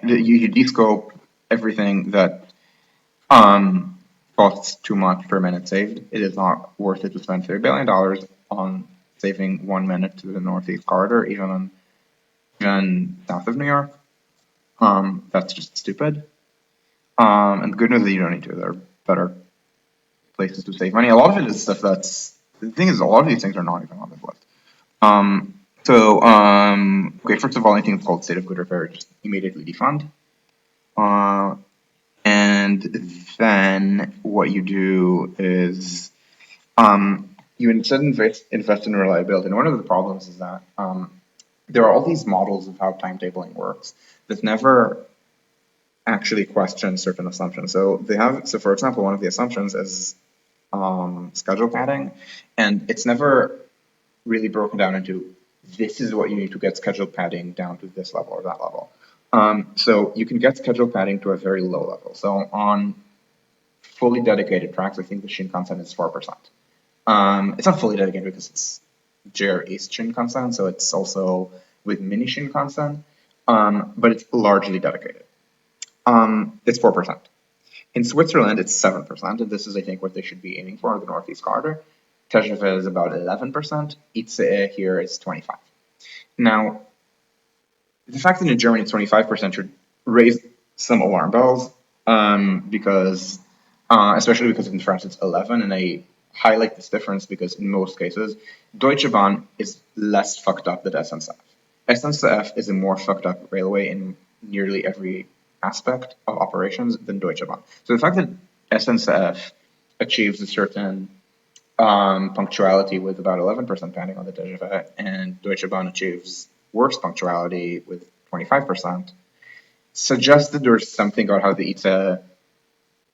you descope everything that costs too much per minute saved. It is not worth it to spend $3 billion on saving 1 minute to the Northeast corridor, even south of New York. That's just stupid. And the good news is that you don't need to. There are better places to save money. A lot of it is stuff that's, the thing is, a lot of these things are not even on this list. Okay, first of all, anything that's called state of good repair, just immediately defund. And then what you do is you instead invest in reliability. And one of the problems is that there are all these models of how timetabling works that never actually question certain assumptions. So for example, one of the assumptions is schedule padding, and it's never really broken down into this is what you need to get schedule padding down to this level or that level. So you can get schedule padding to a very low level. So on fully dedicated tracks, I think the Shinkansen is 4%. It's not fully dedicated because it's JR East Shinkansen, so it's also with mini Shinkansen, but it's largely dedicated. It's 4%. In Switzerland, it's 7%, and this is, I think, what they should be aiming for, the Northeast Corridor. TGV is about 11%. ICE here is 25%. Now, the fact that in Germany it's 25% should raise some alarm bells, because, especially because in France it's 11%, and I highlight this difference because in most cases, Deutsche Bahn is less fucked up than SNCF. SNCF is a more fucked up railway in nearly every aspect of operations than Deutsche Bahn. So the fact that SNCF achieves a certain punctuality with about 11% padding on the TGV, and Deutsche Bahn achieves worse punctuality with 25%, suggests that there's something about how the ITA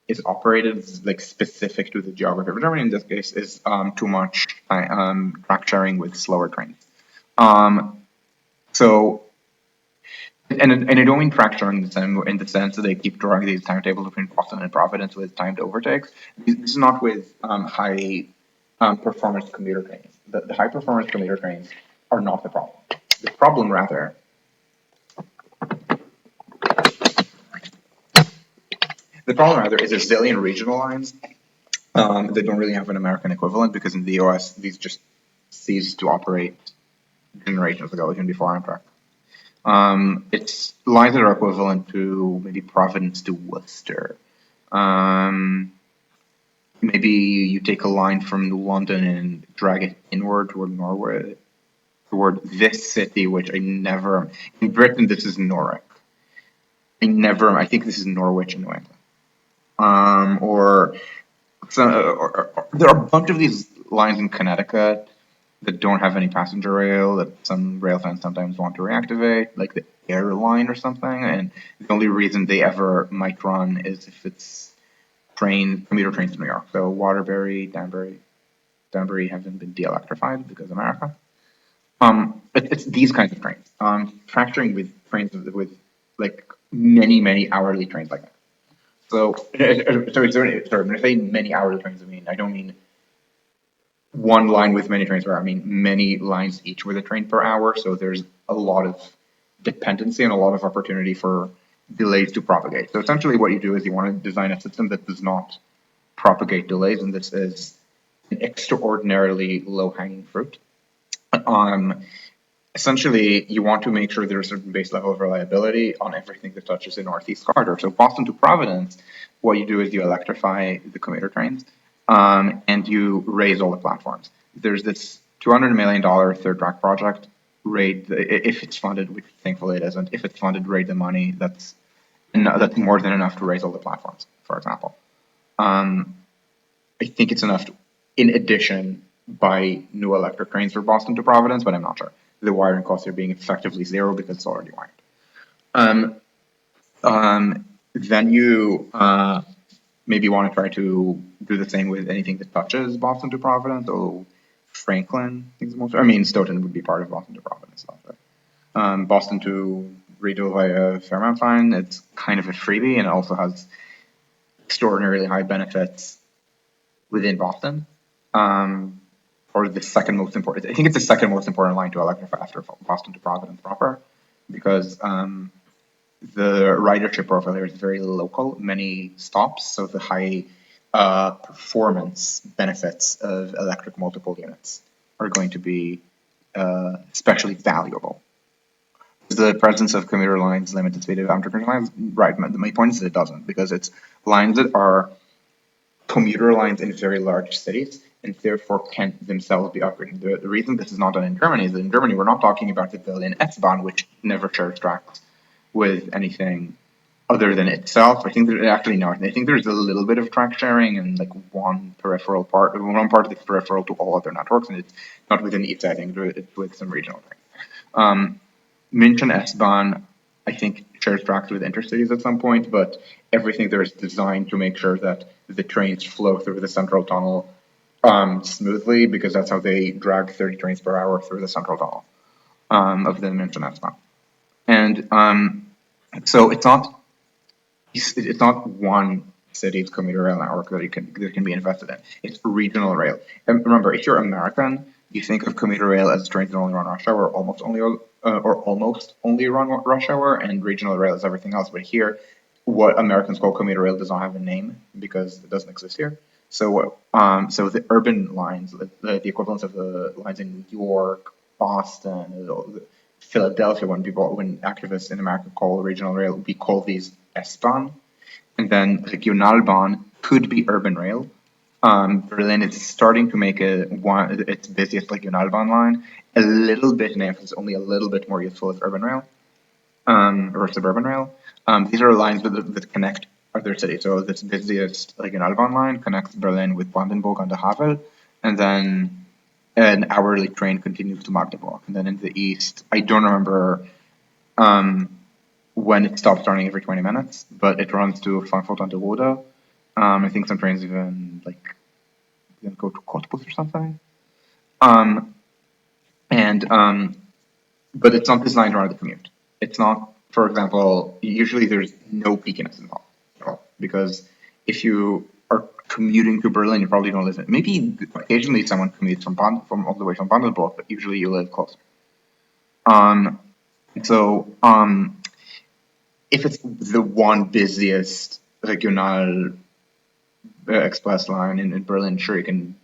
is operated, like specific to the geography of Germany. In this case, is too much track sharing with slower trains. And I don't mean track sharing in the sense that they keep drawing these timetables between Boston and Providence with timed overtakes. This is not with high performance commuter trains. The high performance commuter trains are not the problem. The problem, rather, is a zillion regional lines that don't really have an American equivalent, because in the US, these just ceased to operate generations ago, even before Amtrak. It's lines that are equivalent to maybe Providence to Worcester. Maybe you take a line from London and drag it inward toward Norway, toward this city, which in Britain, this is Norwich. I think this is Norwich in New England. There are a bunch of these lines in Connecticut that don't have any passenger rail that some rail fans sometimes want to reactivate, like the airline or something, and the only reason they ever might run is if it's commuter trains to New York. So Waterbury, Danbury haven't been de-electrified because America. It's these kinds of trains. Fracturing with trains with like many hourly trains like that. So when I say many hourly trains, I don't mean one line with many trains per hour. I mean many lines each with a train per hour. So there's a lot of dependency and a lot of opportunity for delays to propagate. So essentially what you do is you want to design a system that does not propagate delays, and this is extraordinarily low-hanging fruit. Um, Essentially, you want to make sure there's a certain base level of reliability on everything that touches the Northeast Corridor. So Boston to Providence, what you do is you electrify the commuter trains, and you raise all the platforms. There's this $200 million third track project. If it's funded, which thankfully it isn't. If it's funded, raise the money. That's more than enough to raise all the platforms, for example. I think it's enough to, in addition, buy new electric trains for Boston to Providence, but I'm not sure. The wiring costs are being effectively zero because it's already wired. Um, then you maybe want to try to do the same with anything that touches Boston to Providence. So Franklin, I think is most. I mean, Stoughton would be part of Boston to Providence. Boston to Rideau via Fairmount Line, it's kind of a freebie, and it also has extraordinarily high benefits within Boston. Or the second most important. I think it's the second most important line to electrify after Boston to Providence proper, because the ridership profile here is very local, many stops, so the high performance benefits of electric multiple units are going to be especially valuable. The presence of commuter lines limit the speed of underground lines? Right, my point is that it doesn't, because it's lines that are commuter lines in very large cities and therefore can't themselves be upgraded. The reason this is not done in Germany is that in Germany we're not talking about the Berlin S-Bahn, which never shares tracks with anything other than itself. I think that actually no. I think there's a little bit of track sharing and like one part of the peripheral to all other networks, and it's not within each. I think it's with some regional things. München S-Bahn, I think, shares tracks with intercities at some point, but everything there is designed to make sure that the trains flow through the central tunnel smoothly, because that's how they drag 30 trains per hour through the central tunnel of the München S-Bahn. And so it's not one city's commuter rail network that can be invested in. It's regional rail. And remember, if you're American, you think of commuter rail as trains that only run rush hour, or almost only run rush hour, and regional rail is everything else. But here, what Americans call commuter rail does not have a name because it doesn't exist here. So the urban lines, the equivalents of the lines in New York, Boston, Philadelphia, when activists in America call regional rail, we call these S-Bahn, and then Regionalbahn could be urban rail. Berlin is starting to make its busiest Regionalbahn line a little bit, and it's only a little bit more useful as urban rail or suburban rail. These are lines that connect other cities. So this busiest Regionalbahn line connects Berlin with Brandenburg and the Havel, and then an hourly train continues to Magdeburg. And then in the east, I don't remember when it stops running every 20 minutes, but it runs to Frankfurt an der Oder. I think some trains even go to Cottbus or something. But it's not designed around the commute. It's not, for example, usually there's no peakiness involved at all, because if you are commuting to Berlin, you probably don't live in. Maybe occasionally someone commutes from all the way from Brandenburg, but usually you live closer. So if it's the one busiest regional express line in Berlin, sure you can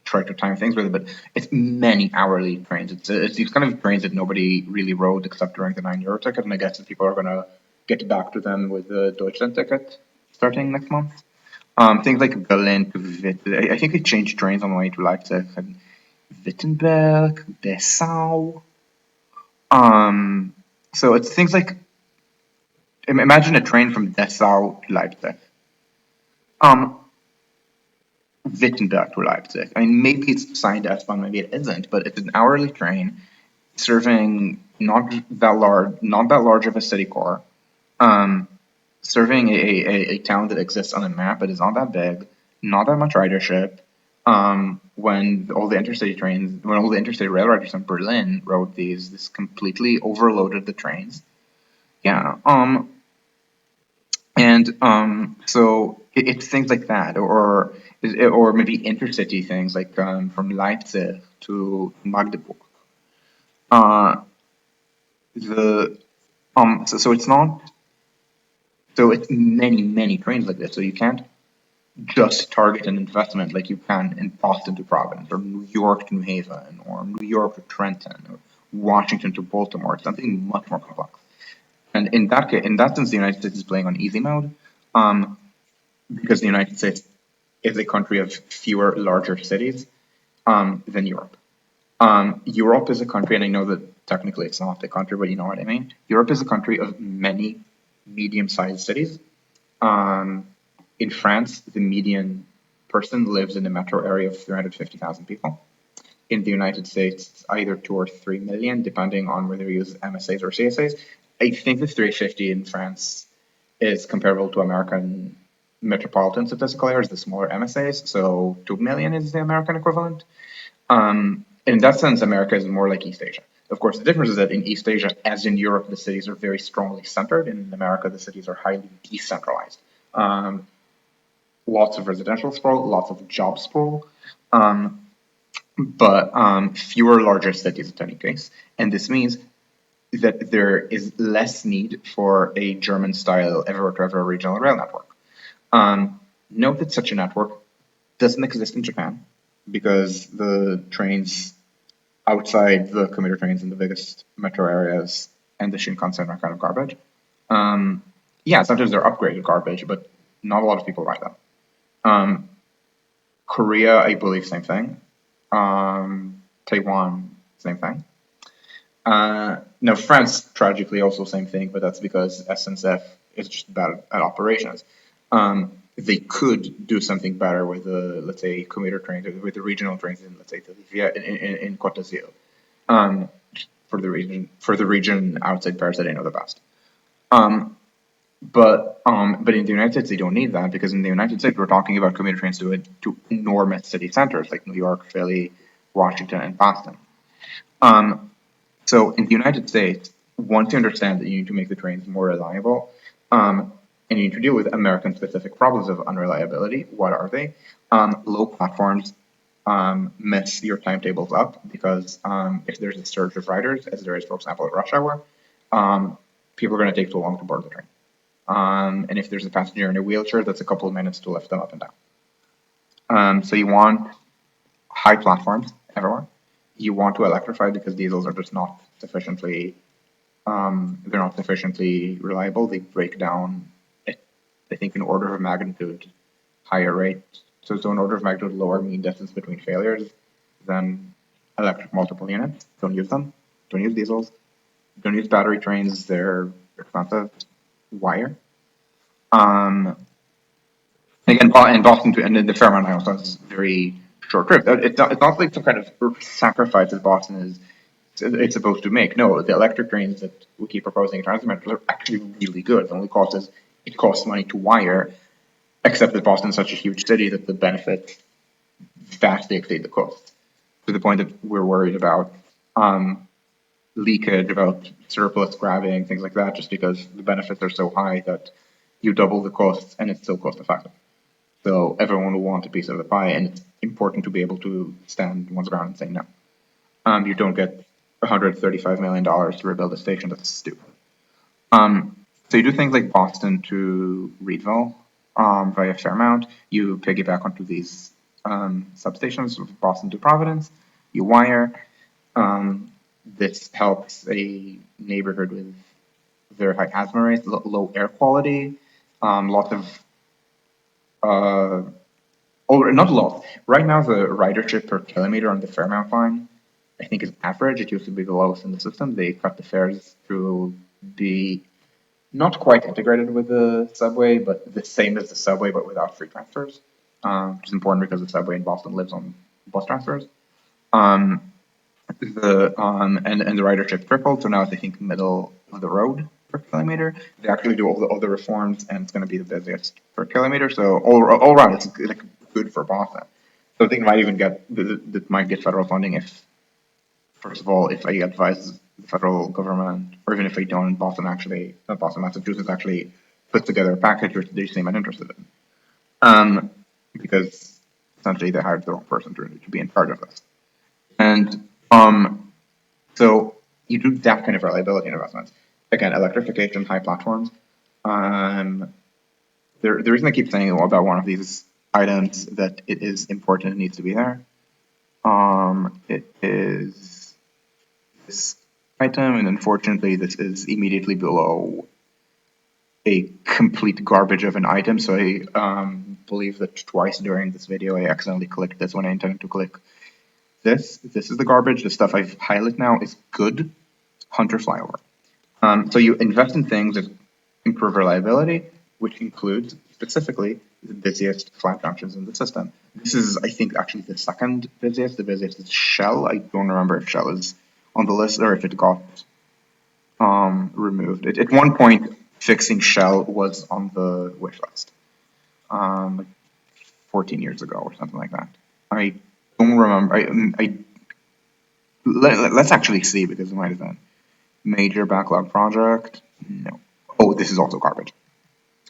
try to time things with it, but it's many hourly trains. It's these kind of trains that nobody really rode except during the €9 ticket, and I guess that people are gonna get back to them with the Deutschland ticket starting next month. Things like Berlin to I think they changed trains on the way to Leipzig and Wittenberg, Dessau. So it's things like imagine a train from Dessau to Leipzig. Um, Wittenberg to Leipzig. I mean, maybe it's signed S-Bahn, maybe it isn't, but it's an hourly train serving not that large of a city core, serving a town that exists on a map but is not that big, not that much ridership. When all the interstate rail riders in Berlin rode these, this completely overloaded the trains. Yeah. So it's things like that, or maybe intercity things like from Leipzig to Magdeburg. Uh, the so it's not so it's many trains like this. So you can't just target an investment like you can in Boston to Providence, or New York to New Haven, or New York to Trenton, or Washington to Baltimore. It's something much more complex. And in that case, in that sense, the United States is playing on easy mode, um, because the United States is a country of fewer larger cities than Europe. Europe is a country, and I know that technically it's not a country, but you know what I mean. Europe is a country of many medium-sized cities. Um, in France, the median person lives in a metro area of 350,000 people. In the United States, it's either 2 or 3 million, depending on whether you use MSAs or CSAs. I think the 350 in France is comparable to American metropolitan statistical areas, the smaller MSAs. So 2 million is the American equivalent. In that sense, America is more like East Asia. Of course, the difference is that in East Asia, as in Europe, the cities are very strongly centered. In America, the cities are highly decentralized. Lots of residential sprawl, lots of job sprawl, but fewer larger cities in any case. And this means that there is less need for a German-style everywhere-to-everywhere regional rail network. Note that such a network doesn't exist in Japan because the trains outside the commuter trains in the biggest metro areas and the Shinkansen are kind of garbage. Yeah, sometimes they're upgraded garbage, but not a lot of people ride them. Korea, I believe, same thing. Taiwan, same thing. Now, France, tragically, also same thing, but that's because SNCF is just bad at operations. They could do something better with the, let's say, commuter trains, or with the regional trains in, let's say, in Côte d'Azur. For the region outside Paris that I know the best. But in the United States they don't need that, because in the United States we're talking about commuter trains to enormous city centers like New York, Philly, Washington, and Boston. So in the United States, once you understand that you need to make the trains more reliable, and you need to deal with American specific problems of unreliability, what are they? Low platforms mess your timetables up, because if there's a surge of riders, as there is, for example, at rush hour, people are going to take too long to board the train. And if there's a passenger in a wheelchair, that's a couple of minutes to lift them up and down. So you want high platforms everywhere. You want to electrify because diesels are just not sufficiently, they're not sufficiently reliable. They break down, I think, an order of magnitude higher rate. So an order of magnitude lower mean distance between failures than electric multiple units. Don't use them. Don't use diesels. Don't use battery trains. They're expensive. Wire. Again, in Boston, and the Fairmont House is very short trip. It's not like some kind of sacrifice that Boston is it's supposed to make. No, the electric trains that we keep proposing in transit metros are actually really good. The only cost is it costs money to wire, except that Boston is such a huge city that the benefits vastly exceed the cost, to the point that we're worried about leakage, about surplus grabbing, things like that, just because the benefits are so high that you double the costs and it's still cost effective. So everyone will want a piece of the pie, and it's important to be able to stand one's ground and say no. You don't get $135 million to rebuild a station. That's stupid. So you do things like Boston to Reedville via Fairmount. You piggyback onto these substations of Boston to Providence. You wire. This helps a neighborhood with very high asthma rates, low air quality, lots of not a lot. Right now, the ridership per kilometer on the Fairmount line, I think, is average. It used to be the lowest in the system. They cut the fares to be not quite integrated with the subway, but the same as the subway, but without free transfers, which is important because the subway in Boston lives on bus transfers. And the ridership tripled, so now it's, I think, middle of the road per kilometer. They actually do all the other reforms, and it's going to be the busiest per kilometer. So all around, it's like good for Boston. So I think it might even get that might get federal funding if, first of all, if I advise the federal government, or even if I don't, Boston actually, not Boston, Massachusetts actually puts together a package which they seem uninterested in, because essentially they hired the wrong person to be in charge of this. And so you do that kind of reliability investments. Again, electrification, high platforms. The reason I keep saying about one of these items that it is important, it needs to be there. It is this item, and unfortunately, this is immediately below a complete garbage of an item. So I believe that twice during this video I accidentally clicked this when I intended to click this. This is the garbage. The stuff I've highlighted now is good. Hunter flyover. So you invest in things that improve reliability, which includes specifically the busiest flat junctions in the system. This is, I think, actually the second busiest. The busiest is Shell. I don't remember if Shell is on the list or if it got removed. At one point, fixing Shell was on the wish list, like 14 years ago or something like that. I don't remember. Let's actually see because it might have been major backlog project. No. Oh, this is also garbage.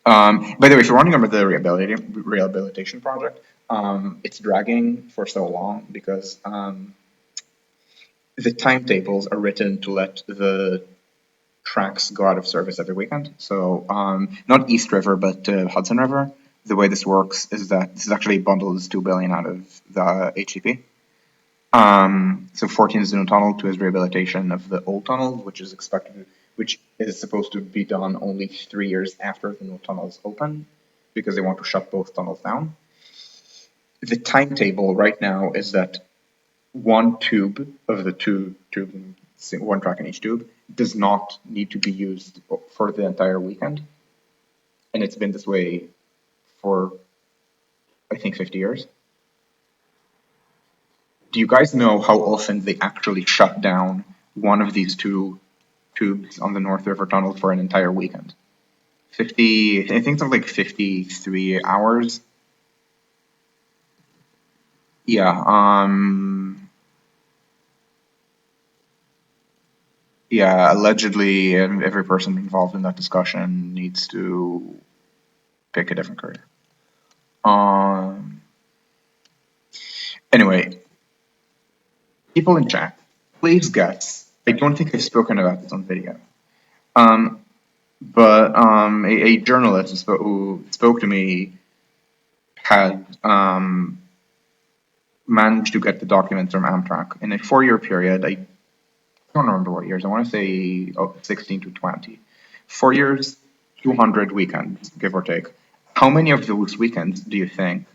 By the way, if you're wondering about the rehabilitation project, it's dragging for so long because the timetables are written to let the tracks go out of service every weekend. So not East River, but Hudson River. The way this works is that this is actually bundles $2 billion out of the HCP. So 14 is the new tunnel, 2 is rehabilitation of the old tunnel, which is supposed to be done only 3 years after the new tunnel is open, because they want to shut both tunnels down. The timetable right now is that one tube of the two tubes, one track in each tube, does not need to be used for the entire weekend. And it's been this way for, I think, 50 years. Do you guys know how often they actually shut down one of these two tubes on the North River Tunnel for an entire weekend? 50, I think it's like 53 hours. Yeah, yeah, allegedly every person involved in that discussion needs to pick a different career. Anyway, people in chat, please guess. I don't think I've spoken about this on video. But a journalist who spoke to me had managed to get the documents from Amtrak in a 4-year period. I don't remember what years. I want to say 16 to 20. 4 years, 200 weekends, give or take. How many of those weekends do you think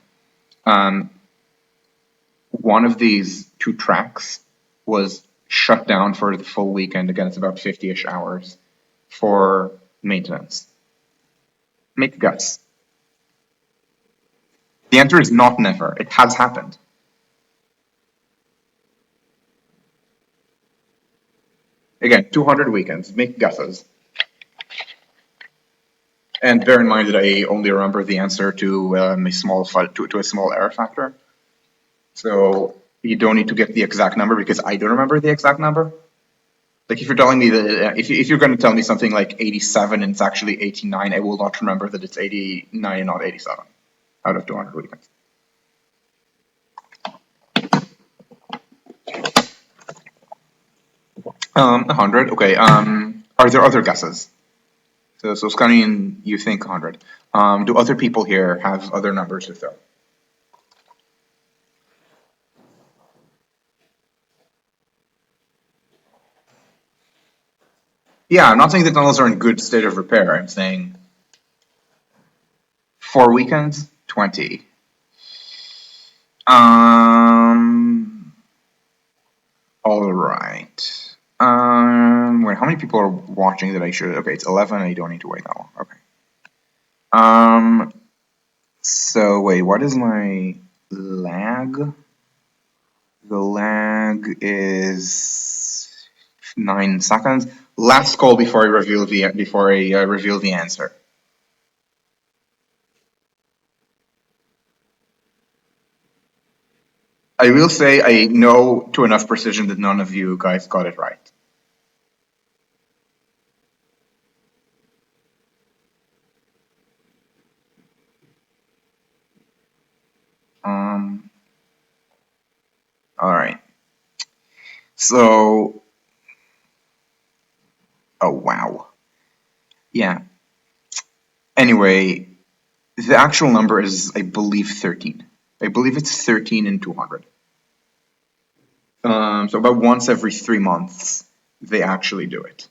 one of these two tracks was shut down for the full weekend? Again, it's about 50-ish hours for maintenance. Make a guess. The answer is not never. It has happened. Again, 200 weekends. Make guesses. And bear in mind that I only remember the answer to a small error factor. So you don't need to get the exact number because I don't remember the exact number. Like if you're telling me that if you're going to tell me something like 87 and it's actually 89, I will not remember that it's 89 and not 87 out of 200 weekends. Um, 100. Okay. Are there other guesses? So Scanian, you think 100. Do other people here have other numbers to throw? Yeah, I'm not saying the tunnels are in good state of repair. I'm saying 4 weekends, 20. All right. Wait, how many people are watching that I should? Okay, it's 11. I don't need to wait that long. Okay. So wait, what is my lag? The lag is 9 seconds. Last call before I reveal the answer. I will say I know to enough precision that none of you guys got it right. All right. So, oh wow. Yeah. Anyway, The actual number is, I believe, 13. I believe it's 13 in 200. So about once every 3 months, they actually do it.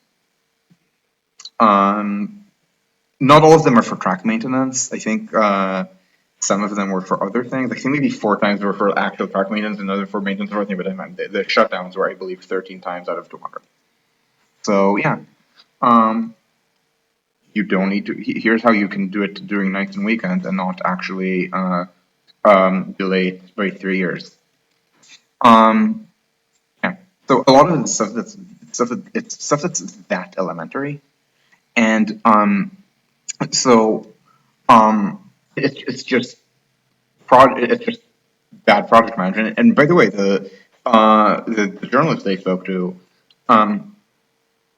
Not all of them are for track maintenance. I think some of them were for other things. I think maybe 4 times were for actual track maintenance, and another for maintenance or anything. But I meant the shutdowns were, I believe, 13 times out of 200. So yeah, um, you don't need to. Here's how you can do it during nights and weekends and not actually delay it by 3 years. Um, yeah. So a lot of the stuff that's that elementary, and so it's just it's just bad project management. And by the way, the journalist they spoke to, um,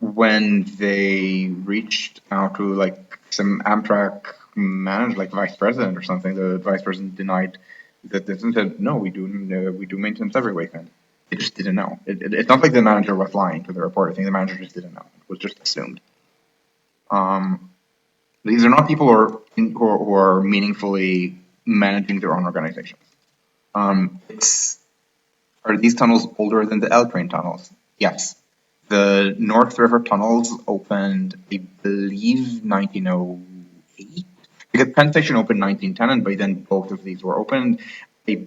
when they reached out to like some Amtrak manager, like vice president or something, the vice president denied that this and said, no, we do maintenance every weekend. They just didn't know. It's not like the manager was lying to the reporter. I think the manager just didn't know. It was just assumed. Um, these are not people who are meaningfully managing their own organizations. It's Are these tunnels older than the L train tunnels? Yes. The North River tunnels opened, I believe, 1908. Because Penn Station opened 1910, and by then both of these were opened. I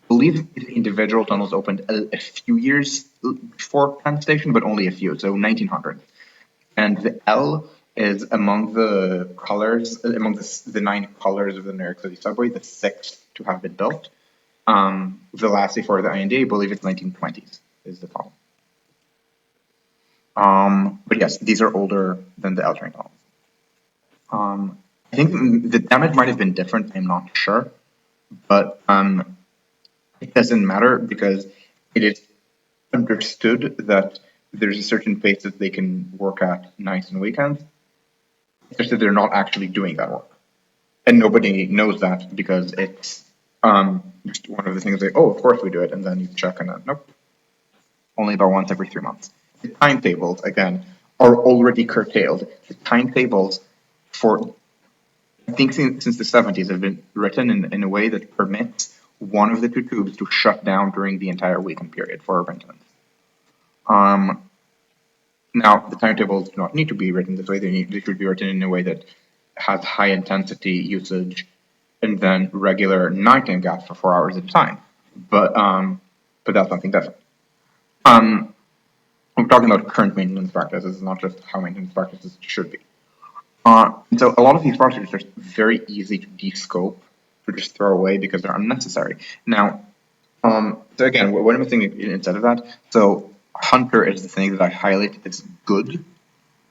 believe the individual tunnels opened a few years before Penn Station, but only a few, so 1900. And the L is among the colors, among the 9 colors of the New York City subway, the sixth to have been built. The last before the IND, I believe it's 1920s is the tunnel. But yes, these are older than the L train tunnels. I think the damage might have been different. I'm not sure, but it doesn't matter because it is understood that there's a certain pace that they can work at nights and weekends. It's just that they're not actually doing that work, and nobody knows that because it's just one of the things. Like, oh, of course we do it, and then you check and nope, only about once every 3 months. The timetables, again, are already curtailed. The timetables for, I think, since the 70s have been written in a way that permits one of the two tubes to shut down during the entire weekend period for maintenance. Um, Now, the timetables do not need to be written this way. They should be written in a way that has high intensity usage and then regular nighttime gaps for 4 hours at a time. But that's something different. I'm talking about current maintenance practices, not just how maintenance practices should be. And so a lot of these projects are very easy to descope, to just throw away because they're unnecessary. Now, so again, what am I thinking instead of that? So Hunter is the thing that I highlight as good.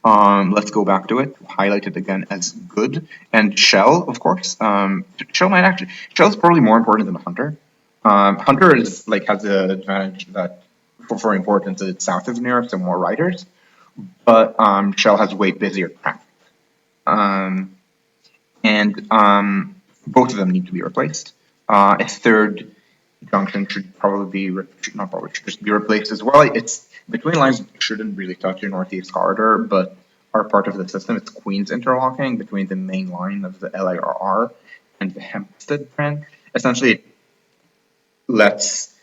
Let's go back to it. Highlight it again as good. And Shell, of course. Shell's probably more important than Hunter. Hunter is like has the advantage that for importance that it's south of New York, so more riders. But Shell has way busier traffic. Um, and both of them need to be replaced. A third junction should probably be not probably should just be replaced as well. It's between lines shouldn't really touch your northeast corridor, but are part of the system. It's Queens interlocking between the main line of the LIRR and the Hempstead branch. Essentially, it lets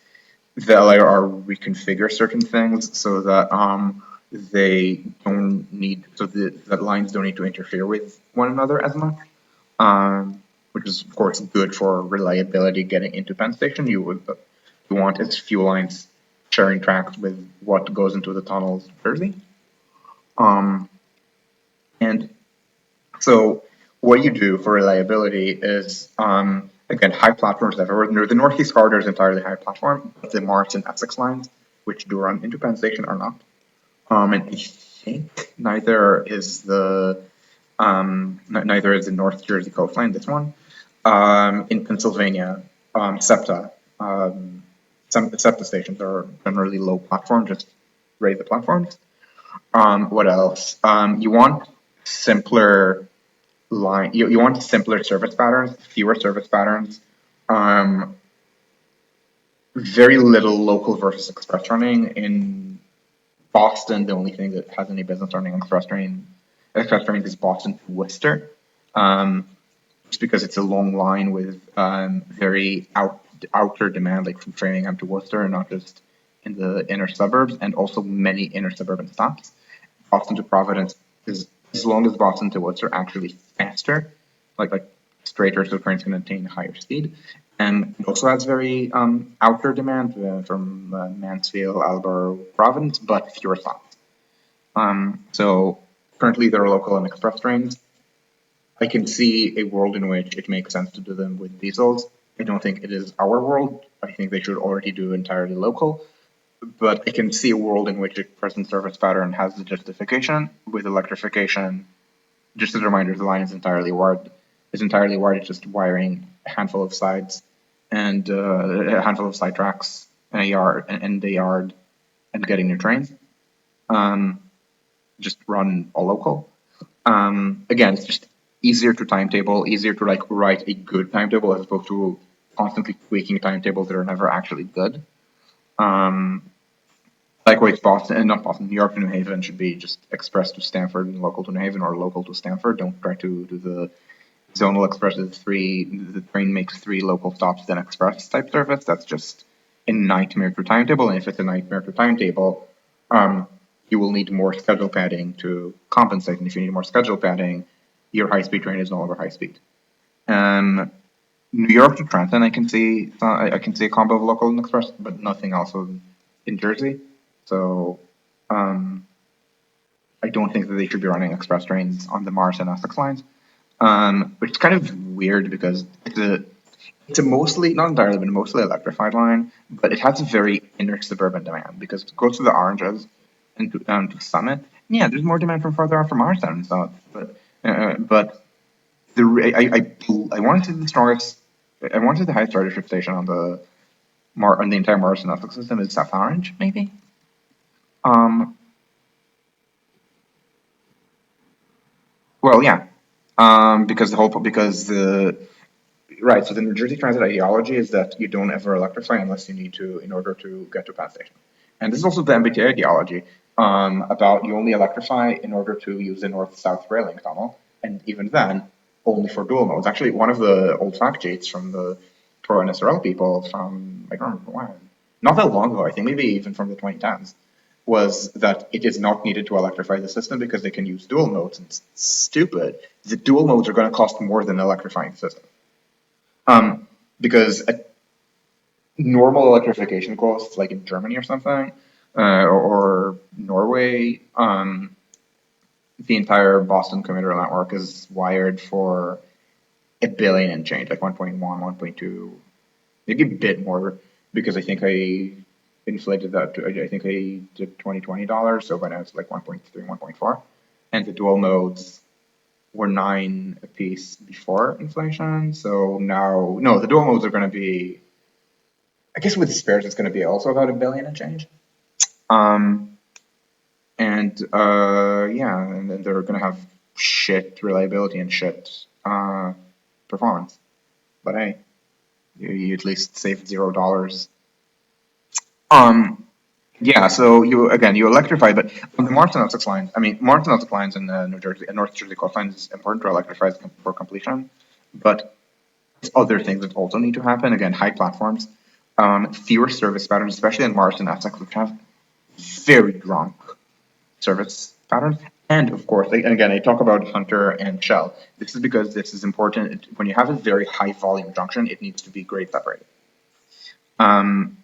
the LIRR reconfigure certain things so that they don't need that lines don't need to interfere with one another as much. Which is of course good for reliability getting into Penn Station. You want its fuel lines sharing tracks with what goes into the tunnels in Jersey. And so what you do for reliability is again high platforms everywhere. The Northeast corridor is entirely high platform, but the Mars and Essex lines, which do run into Penn Station, are not. And I think neither is the North Jersey coastline. This one. In Pennsylvania, SEPTA stations are generally low platform, just raise the platforms. What else? You want simpler you want simpler service patterns, fewer service patterns, um, very little local versus express running. In Boston, the only thing that has any business running on express trains is Boston to Worcester. just because it's a long line with very outer demand, like from Framingham to Worcester, and not just in the inner suburbs, and also many inner suburban stops. Boston to Providence is, as long as Boston to Worcester, actually faster, like straighter, so trains can attain higher speed. And it also has very outer demand from Mansfield, Alborough, Providence, but fewer stops. So currently there are local and express trains. I can see a world in which it makes sense to do them with diesels. I don't think it is our world. I think they should already do entirely local. But I can see a world in which the present service pattern has the justification with electrification. Just as a reminder, the line is entirely wired. It's entirely wired. It's just wiring a handful of sides and a handful of side tracks and a yard and the yard and getting new trains. Um, just run all local. Again, it's just easier to timetable, easier to like write a good timetable as opposed to constantly tweaking timetables that are never actually good. Um, Likewise, Boston, and not Boston, New York to New Haven should be just express to Stanford and local to New Haven or local to Stanford. Don't try to do the zonal expresses the train makes three local stops, then express type service. That's just a nightmare to timetable. And if it's a nightmare to timetable, you will need more schedule padding to compensate. And if you need more schedule padding, your high speed train is no longer high speed. New York to Trenton, I can see a combo of local and express, but nothing else in Jersey. So I don't think that they should be running express trains on the Mars and Essex lines, which is kind of weird because it's a mostly, not entirely, but mostly electrified line, but it has a very inner suburban demand because it goes to the Oranges and to Summit. Yeah, there's more demand from further out from our side and stuff, but I wanted the strongest, I wanted the highest ridership station on the entire Mars and Essex system is South Orange, maybe. Um, well, yeah, because the right. So the New Jersey Transit ideology is that you don't ever electrify unless you need to in order to get to a pass station. And this is also the MBTA ideology about you only electrify in order to use the north-south rail link tunnel, and even then, only for dual modes. Actually, one of the old fact sheets from the pro NSRL people from I don't remember when, not that long ago. I think maybe even from the 2010s, was that it is not needed to electrify the system because they can use dual modes. And it's stupid. The dual modes are going to cost more than electrifying the system. Because normal electrification costs, like in Germany or something, or Norway, the entire Boston commuter network is wired for a billion and change, like 1.1, 1.2, maybe a bit more, because I think I inflated that to, I think I did $20, so by now it's like 1.3, 1.4. And the dual modes were 9 a piece before inflation. So now, no, the dual modes are going to be, I guess with spares, it's going to be also about a billion and change. Um, yeah, and then they're going to have shit reliability and shit performance. But hey, you at least saved $0. Um, yeah, so you electrify, but on the Martin Essex lines, I mean, Martin Essex lines in New Jersey and North Jersey coastline is important to electrify for completion, but other things that also need to happen. Again, high platforms, fewer service patterns, especially in Mars and Essex, which have very drunk service patterns. And of course, and again, I talk about Hunter and Shell. This is because this is important. When you have a very high volume junction, it needs to be grade separated.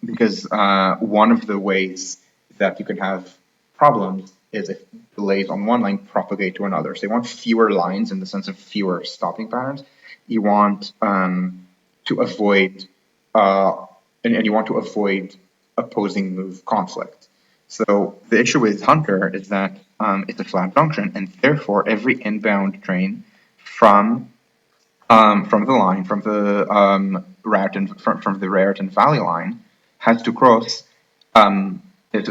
Because one of the ways that you can have problems is if delays on one line propagate to another. So you want fewer lines in the sense of fewer stopping patterns. You want to avoid, and you want to avoid opposing move conflict. So the issue with Hunter is that it's a flat junction, and therefore every inbound train from the line, from the from the Raritan Valley line, has to cross. So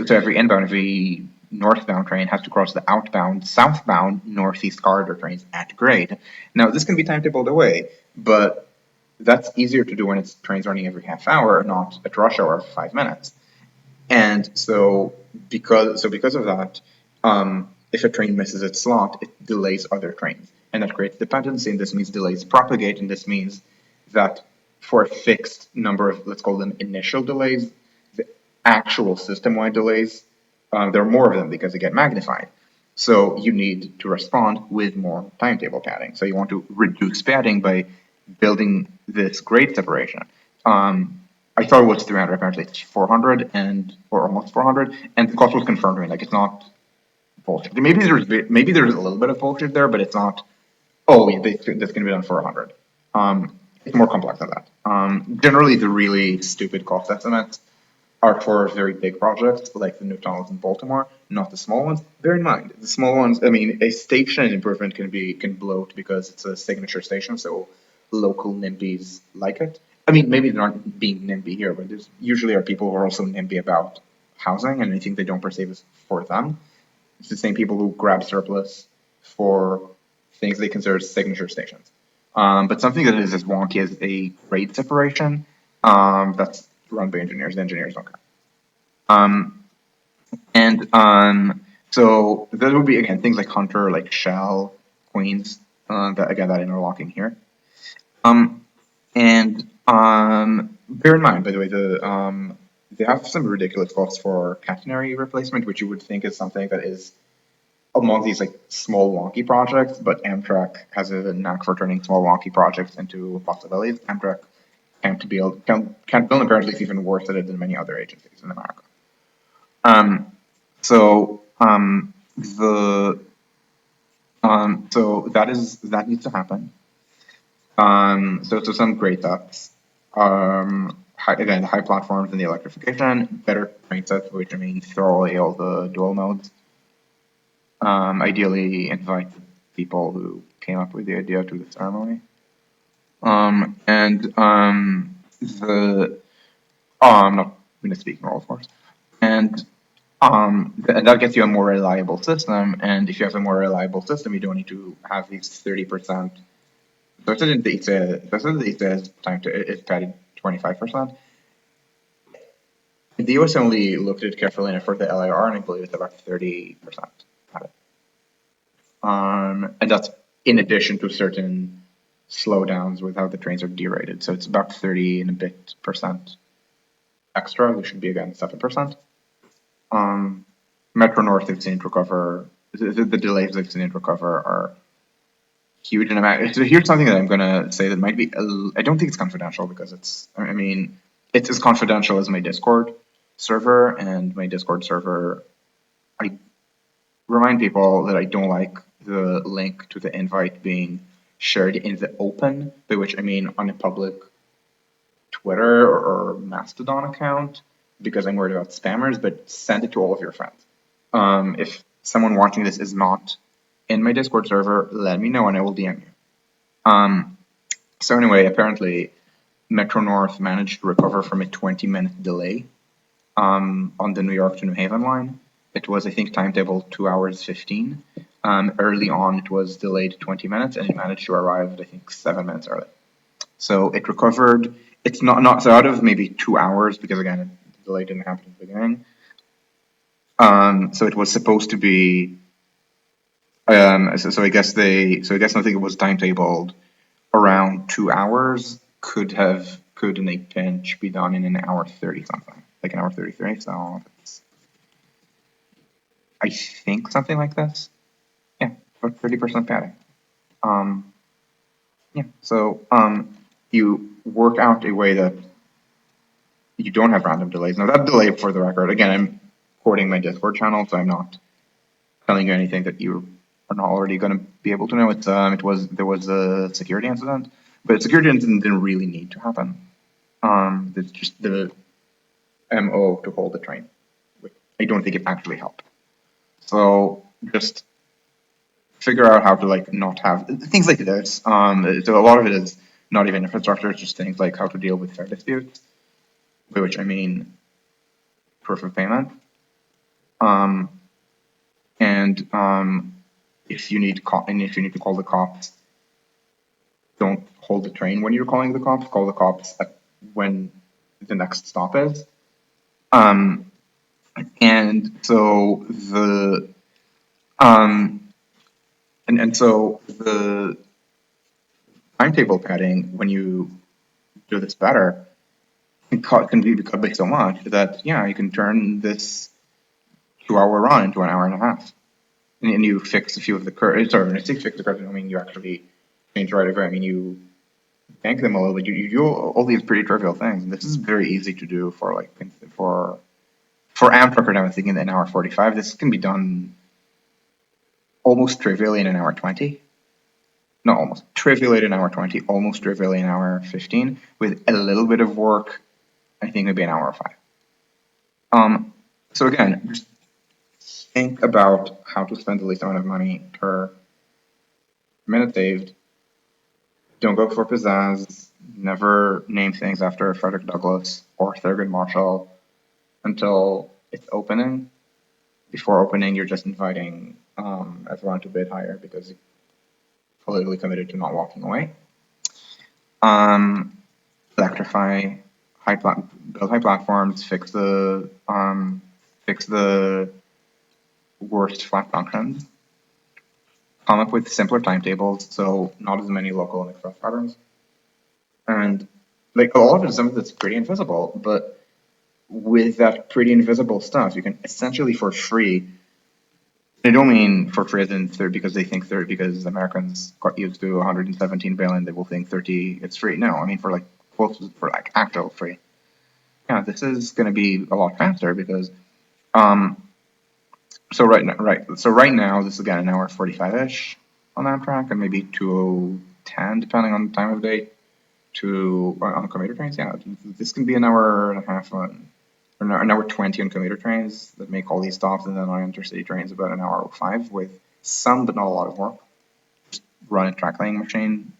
every inbound, every northbound train has to cross the outbound, southbound, northeast corridor trains at grade. Now this can be timetabled away, but that's easier to do when it's trains running every half hour, not at rush hour for 5 minutes. And so because of that, if a train misses its slot, it delays other trains. and that creates dependency, and this means delays propagate, and this means that for a fixed number of, let's call them initial delays, the actual system-wide delays, there are more of them because they get magnified. So you need to respond with more timetable padding. So you want to reduce padding by building this grade separation. I thought it was 300, apparently it's 400 or almost 400, and the cost was confirmed to me. Like, it's not bullshit. Maybe there's a little bit of bullshit there, but it's not. Oh, yeah, that's going to be done for 100. It's more complex than that. Generally, the really stupid cost estimates are for very big projects like the new tunnels in Baltimore, not the small ones. Bear in mind, the small ones. I mean, a station improvement can bloat because it's a signature station, so local NIMBYs like it. I mean, maybe they're not being NIMBY here, but there's usually are people who are also NIMBY about housing and anything they don't perceive as for them. It's the same people who grab surplus for things they consider signature stations. But something that is as wonky as a grade separation, that's run by engineers. The engineers don't care. So those would be, again, things like Hunter, like Shell, Queens, that interlocking here. Bear in mind, by the way, they have some ridiculous costs for catenary replacement, which you would think is something that is among these like small wonky projects, but Amtrak has a knack for turning small wonky projects into possibilities. Amtrak can't build. Apparently, it's even worse at it than many other agencies in America. So that needs to happen. So some great ups. Again, the high platforms and the electrification, better train sets, which I mean throw away all the dual modes. Ideally invite people who came up with the idea to the ceremony. I'm not going to speak role, of course. And that gets you a more reliable system. And if you have a more reliable system, you don't need to have these 30%. So I said the time to it's padded 25%. The US only looked at it carefully and for the LIR, and I believe it's about 30% padded. And that's in addition to certain slowdowns with how the trains are derated. So it's about 30 and a bit percent extra. There should be again 7%. Metro North they've seen it recover. The delays they've seen it recover are huge. And so here's something that I'm gonna say that might be. I don't think it's confidential because it's. I mean, it's as confidential as my Discord server, and my Discord server. I remind people that I don't like the link to the invite being shared in the open, by which I mean on a public Twitter or Mastodon account, because I'm worried about spammers, but send it to all of your friends. If someone watching this is not in my Discord server, let me know and I will DM you. So anyway, apparently Metro North managed to recover from a 20-minute delay on the New York to New Haven line. It was, I think, timetable 2 hours 15. Early on, it was delayed 20 minutes, and it managed to arrive, I think, 7 minutes early. So it recovered. It's not so out of maybe 2 hours because again, the delay didn't happen at the beginning. So it was supposed to be. So I guess I think it was timetabled around 2 hours. Could in a pinch be done in an hour 30 something, like an hour 33. So it's, I think something like this. Yeah, about 30% padding. Yeah. So you work out a way that you don't have random delays. Now that delay, for the record, again, I'm quoting my Discord channel, so I'm not telling you anything that you are not already going to be able to know. There was a security incident, but a security incident didn't really need to happen. It's just the MO to hold the train. I don't think it actually helped. So just figure out how to like not have things like this. So a lot of it is not even infrastructure, it's just things like how to deal with fare disputes, by which I mean proof of payment. If you need to call the cops, don't hold the train when you're calling the cops. Call the cops when the next stop is. And so the And so the timetable padding, when you do this better, can be cut by so much that, yeah, you can turn this 2 hour run into an hour and a half. And you fix a few of the curves. Sorry, when I say fix the curves, I don't mean you actually change right away. I mean you bank them a little bit. You do all these pretty trivial things. And this is very easy to do for like for Amtrak. I'm thinking in an hour 45. This can be done almost trivially in an hour 20. Not almost trivially in an hour 20. Almost trivially in an hour 15. With a little bit of work, I think maybe an hour 5. So again, just think about how to spend the least amount of money per minute saved. Don't go for pizzazz. Never name things after Frederick Douglass or Thurgood Marshall until it's opening. Before opening, you're just inviting everyone to bid higher because you're politically committed to not walking away. Electrify, build high platforms, fix the worst flat functions. Come up with simpler timetables, so not as many local and express patterns. And like a lot of it is something that's pretty invisible, but with that pretty invisible stuff, you can essentially for free. I don't mean for free as in third because they think third because Americans got used to 117 billion, they will think 30 it's free. No, I mean for like close for like actual free. Yeah, this is going to be a lot faster because right now this is again an hour 45-ish on Amtrak and maybe 2:10 depending on the time of day to on commuter trains. Yeah, this can be an hour and a half on or an hour 20 on commuter trains that make all these stops, and then on intercity trains about an hour 5 with some but not a lot of work. Just run a track laying machine,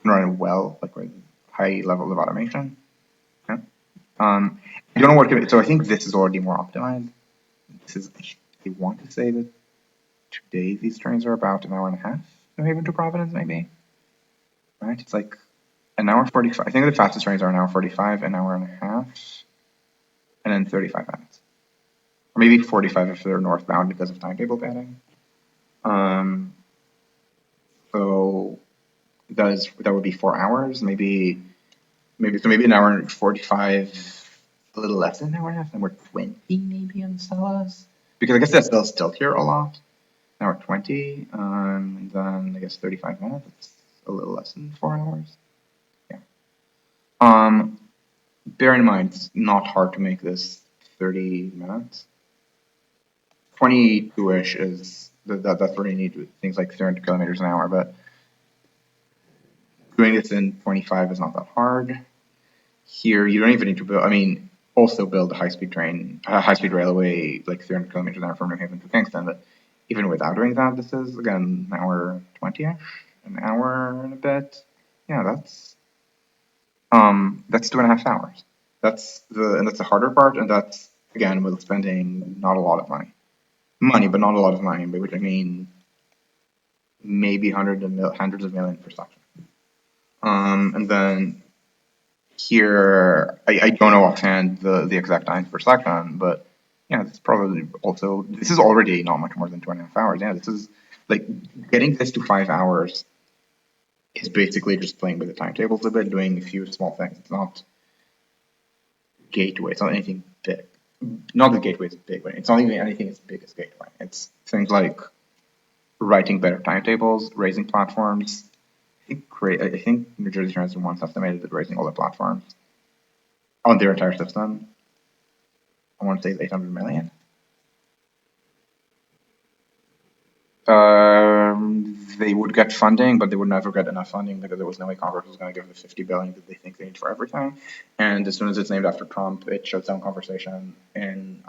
run it well, like with high levels of automation. Yeah. I don't know what, so I think this is already more optimized. This is, I want to say that today these trains are about an hour and a half, New Haven to Providence, maybe. Right? It's like an hour 45. I think the fastest trains are an hour 45, an hour and a half, and then 35 minutes. Or maybe 45 if they're northbound because of timetable padding. So that would be 4 hours, maybe an hour and 45, a little less than an hour and a half, an hour 20 maybe on Stella's. Because I guess that still still here a lot. An hour 20, and then I guess 35 minutes. It's a little less than 4 hours. Yeah. Bear in mind, it's not hard to make this 30 minutes. 22-ish is that's what you need with things like 300 kilometers an hour, but doing this in 25 is not that hard. Here, you don't even need to build, I mean, also build a high-speed train, a high-speed railway, like 300 kilometers an hour from New Haven to Kingston, but even without doing that, this is, again, an hour 20-ish, an hour and a bit. Yeah, that's 2.5 hours. And that's the harder part, and that's, again, with spending not a lot of money. But not a lot of money, by which I mean maybe hundreds of millions per section. And then here, I don't know offhand the exact times per section, but yeah, this is already not much more than 2.5 hours. Yeah, this is like getting this to 5 hours is basically just playing with the timetables a bit, doing a few small things. It's not gateway. It's not anything big. Not that gateway is big, but it's not even anything as big as gateway. It's things like writing better timetables, raising platforms. I think New Jersey Transit once estimated that raising all the platforms on their entire system, I want to say 800 million. They would get funding, but they would never get enough funding because there was no way Congress was going to give the 50 billion that they think they need for everything. And as soon as it's named after Trump, it shuts down conversation in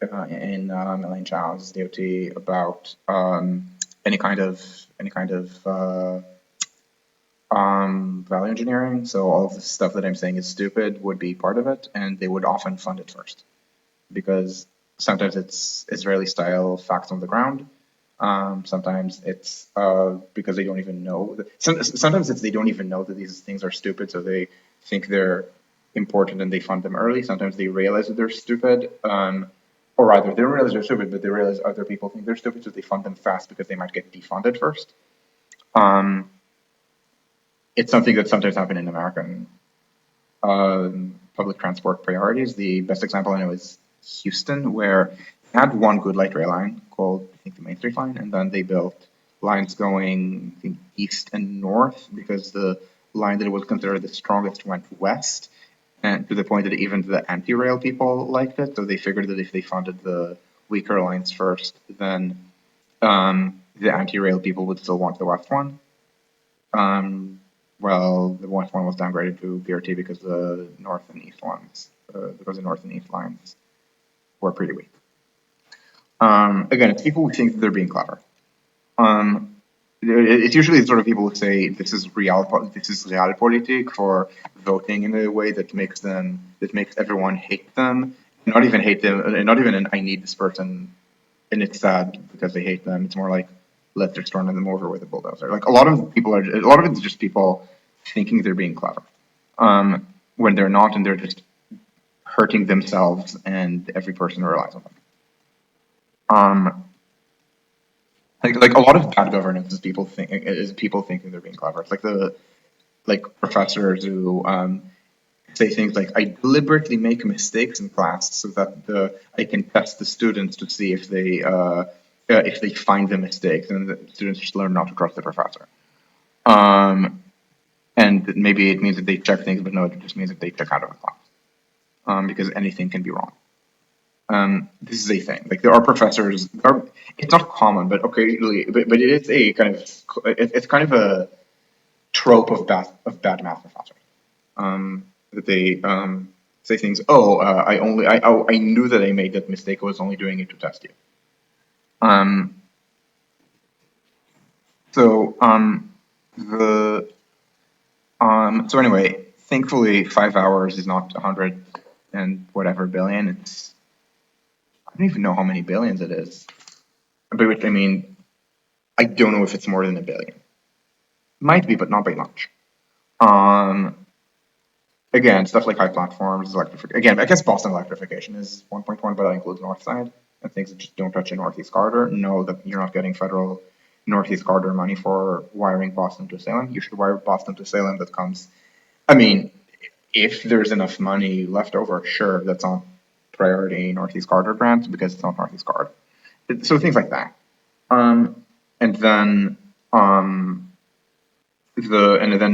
Elaine Chao's DOT about any kind of value engineering. So all of the stuff that I'm saying is stupid would be part of it, and they would often fund it first because sometimes it's Israeli style facts on the ground. Sometimes it's because they don't even know. Sometimes it's they don't even know that these things are stupid, so they think they're important and they fund them early. Sometimes they realize that they're stupid. or rather, they don't realize they're stupid, but they realize other people think they're stupid, so they fund them fast because they might get defunded first. Um, it's something that sometimes happens in American public transport priorities. The best example I know is Houston, where they had one good light rail line called, I think, the Main Street line, and then they built lines going, I think, east and north because the line that was considered the strongest went west, and to the point that even the anti-rail people liked it. So they figured that if they funded the weaker lines first, then the anti-rail people would still want the west one. Um, well, the west one was downgraded to BRT because the north and east ones, because the north and east lines were pretty weak. Again, it's people who think that they're being clever. Um, it's usually the sort of people who say this is realpolitik for voting in a way that makes everyone hate them, not even hate them, and not even an I need this person, and it's sad because they hate them. It's more like let's just run them over with a bulldozer. Like a lot of it's just people thinking they're being clever, when they're not, and they're just hurting themselves and every person who relies on them. Um, like a lot of bad governance is people thinking they're being clever. It's like the professors who say things like, "I deliberately make mistakes in class so that I can test the students to see if they find the mistakes, and the students just learn not to trust the professor." And maybe it means that they check things, but no, it just means that they check out of a class, because anything can be wrong. This is a thing. Like there are professors. It's not common, but occasionally, but it is a kind of it's kind of a trope of bad math professors. That they say things. Oh, I knew that I made that mistake. I was only doing it to test you. Um, so the so anyway, thankfully, 5 hours is not 100 and whatever billion. It's I don't even know how many billions it is. By which I mean I don't know if it's more than a billion. Might be, but not by much. Um, Again, stuff like high platforms, again, I guess Boston electrification is 1.1, but that includes North Side and things that just don't touch a Northeast corridor. Know that you're not getting federal Northeast corridor money for wiring Boston to Salem. You should wire Boston to Salem. That comes. I mean, if there's enough money left over, sure, that's on priority Northeast corridor grants because it's not Northeast corridor. So things like that. And then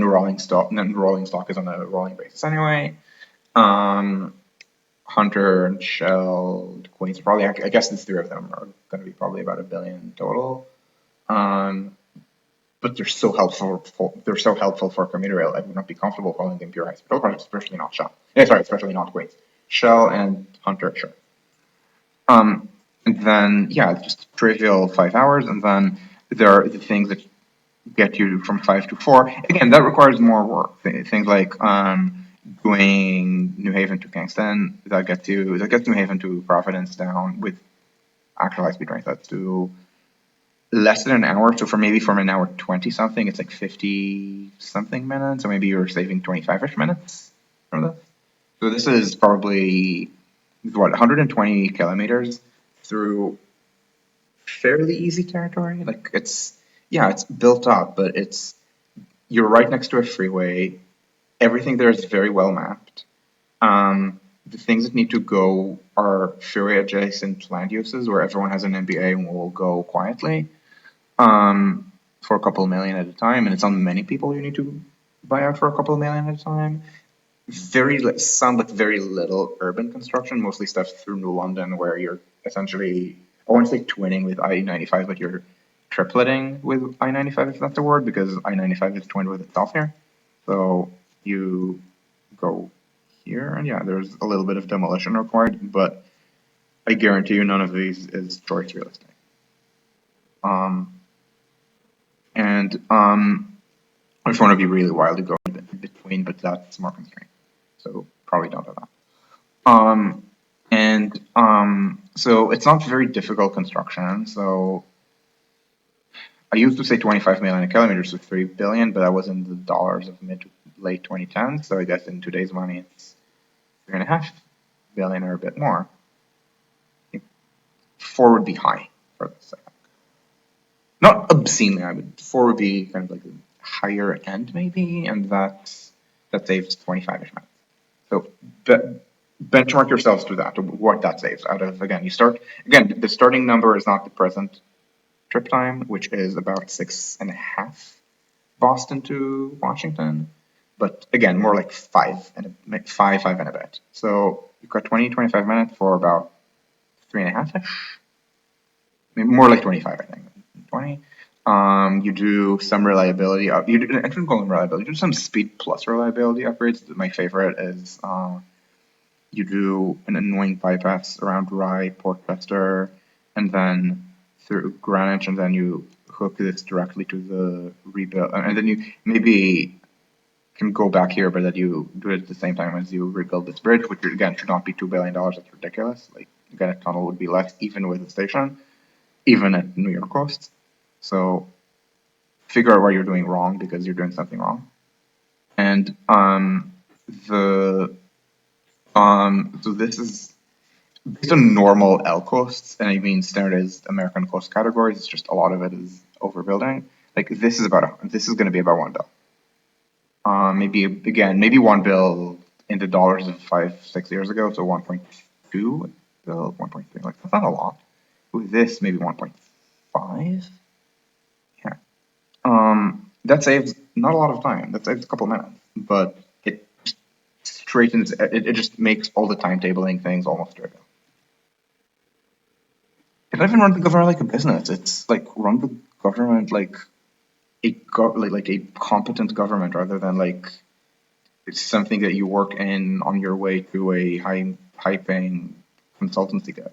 rolling stock is on a rolling basis anyway. Um, Hunter and Shell, Queens, probably. I guess the three of them are going to be probably about a billion total. Um, but they're so helpful. They're so helpful for commuter rail. I would not be comfortable calling them pure high-speed projects, especially not Shell. Yeah, sorry, especially not Queens. Shell and Hunter, sure. And then yeah, just trivial 5 hours, and then there are the things that get you from 5 to 4. Again, that requires more work. Things like doing New Haven to Kingston, that gets New Haven to Providence down with actual high speed trains. That's to less than an hour. So from an hour 20 something, it's like 50 something minutes. So maybe you're saving 25ish minutes from this. So this is probably 120 kilometers through fairly easy territory. Like it's built up, but you're right next to a freeway. Everything there is very well mapped. The things that need to go are freeway adjacent land uses where everyone has an MBA and will go quietly, for a couple million at a time, and it's on many people you need to buy out for a couple million at a time. Very little urban construction, mostly stuff through New London where you're essentially, I won't say twinning with I-95, but you're tripleting with I-95, if that's the word, because I-95 is twinned with itself here. So you go here, and yeah, there's a little bit of demolition required, but I guarantee you none of these is choice real estate. And I just want to be really wild to go in between, but that's more constrained. So probably don't do that. So it's not very difficult construction. So I used to say 25 million kilometers to 3 billion, but that was in the dollars of mid to late 2010s. So I guess in today's money, it's 3.5 billion or a bit more. 4 would be high for this. Not obscenely high, but 4 would be kind of like a higher end maybe, and that saves 25-ish minutes. So benchmark yourselves to that, to what that saves out of, again, the starting number is not the present trip time, which is about 6.5 Boston to Washington, but again, more like five and a bit. So you've got 25 minutes for about 3.5-ish, more like 25, I think. 20. You do some reliability. You do, I shouldn't call them reliability. You do some speed plus reliability upgrades. My favorite is you do an annoying bypass around Rye, Port Chester, and then through Greenwich, and then you hook this directly to the rebuild, and then you maybe can go back here, but that you do it at the same time as you rebuild this bridge, which again should not be $2 billion. That's ridiculous. Like again, a tunnel would be less even with the station, even at New York costs. So figure out what you're doing wrong because you're doing something wrong. And the so this is based on normal L costs, and I mean standardized American cost categories. It's just a lot of it is overbuilding. Like this is going to be about $1 bill. Maybe $1 bill in the dollars of 5-6 years ago, so 1.2 bill, 1.3. Like that's not a lot. With this, maybe 1.5. Yeah. That saves not a lot of time. That saves a couple of minutes, but it straightens. It just makes all the timetabling things almost trivial. It doesn't even run the government like a business. It's like run the government like like a competent government rather than like it's something that you work in on your way to a high paying consultancy gig.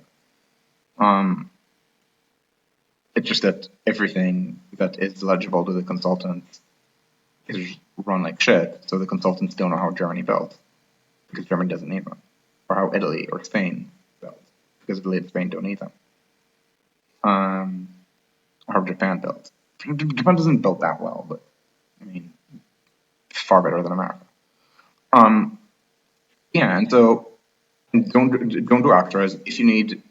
It's just that everything that is legible to the consultant is run like shit, so the consultants don't know how Germany builds because Germany doesn't need them, or how Italy or Spain builds because Italy and Spain don't need them, or how Japan builds. Japan doesn't build that well, but I mean, far better than America. Yeah, and so don't do extras if you need.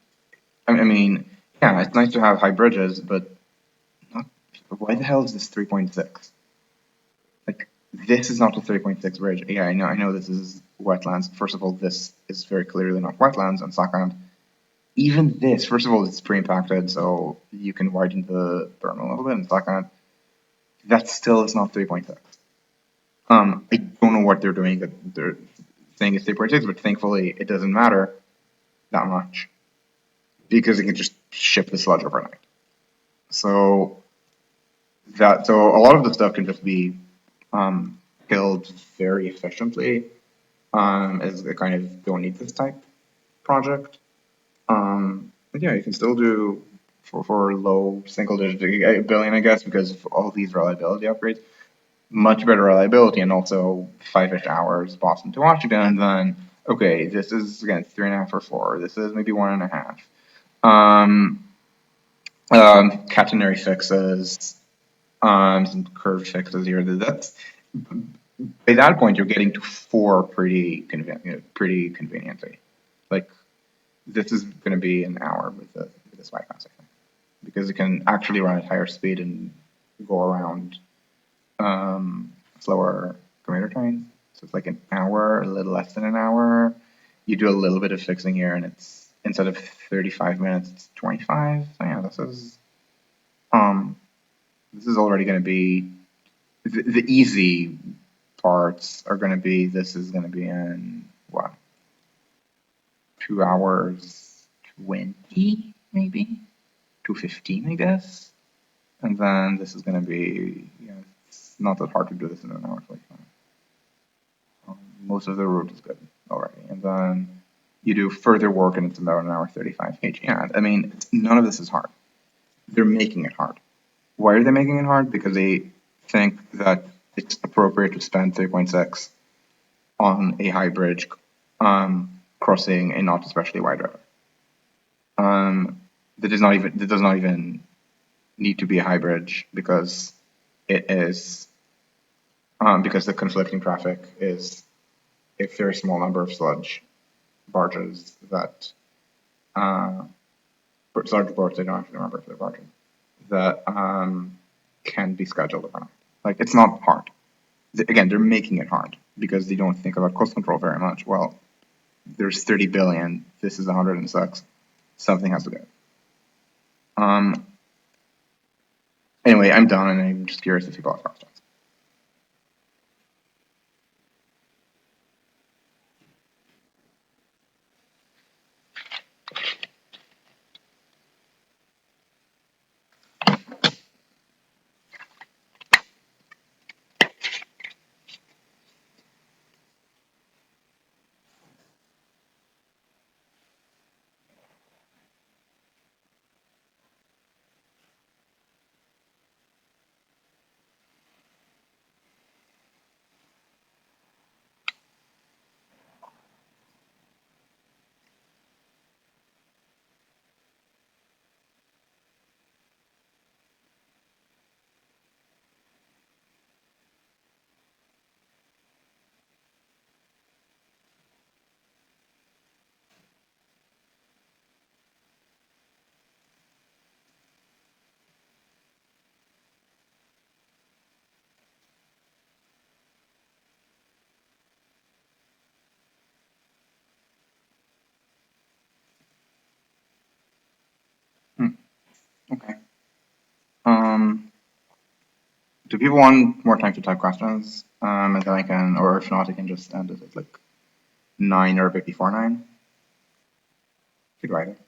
I mean, yeah, it's nice to have high bridges, but not, why the hell is this 3.6? Like this is not a 3.6 bridge. Yeah, I know this is wetlands. First of all, this is very clearly not wetlands, and second, even this, first of all, it's pre-impacted, so you can widen the berm a little bit, and second, that still is not 3.6. I don't know what they're doing that they're saying it's 3.6, but thankfully it doesn't matter that much because it can just ship the sludge overnight. So so a lot of the stuff can just be killed very efficiently as a kind of don't need this type project. But yeah, you can still do for low single digit billion, I guess, because of all these reliability upgrades. Much better reliability and also 5-ish hours Boston to Washington. And then, okay, this is again 3.5 or 4. This is maybe 1.5. Catenary fixes, some curve fixes here. That's by that point you're getting to 4 pretty conveniently. Like this is going to be an hour with this bypass, I think, because it can actually run at higher speed and go around slower commuter trains. So it's like an hour, a little less than an hour. You do a little bit of fixing here, and it's instead of 35 minutes, it's 25. So yeah, this is already going to be the easy parts are going to be. This is going to be in what 2 hours 20 maybe 2:15 I guess, and then this is going to be it's not that hard to do this in an hour 25. Most of the route is good already, and then you do further work and it's about an hour 35 each. Yeah, I mean none of this is hard. They're making it hard. Why are they making it hard? Because they think that it's appropriate to spend 3.6 on a high bridge crossing a not especially wide river. That does not even need to be a high bridge because it is because the conflicting traffic is a very small number of sludge barges that large reports, I don't actually remember if they're larger, that can be scheduled around. Like, it's not hard. Again, they're making it hard because they don't think about cost control very much. Well, there's 30 billion, this is 106, something has to go. Anyway, I'm done, and I'm just curious if people have questions. Hmm, okay. Um, do people want more time to type questions? And then I can, or if not, I can just end it at like 9 or a bit before 9. Could write it.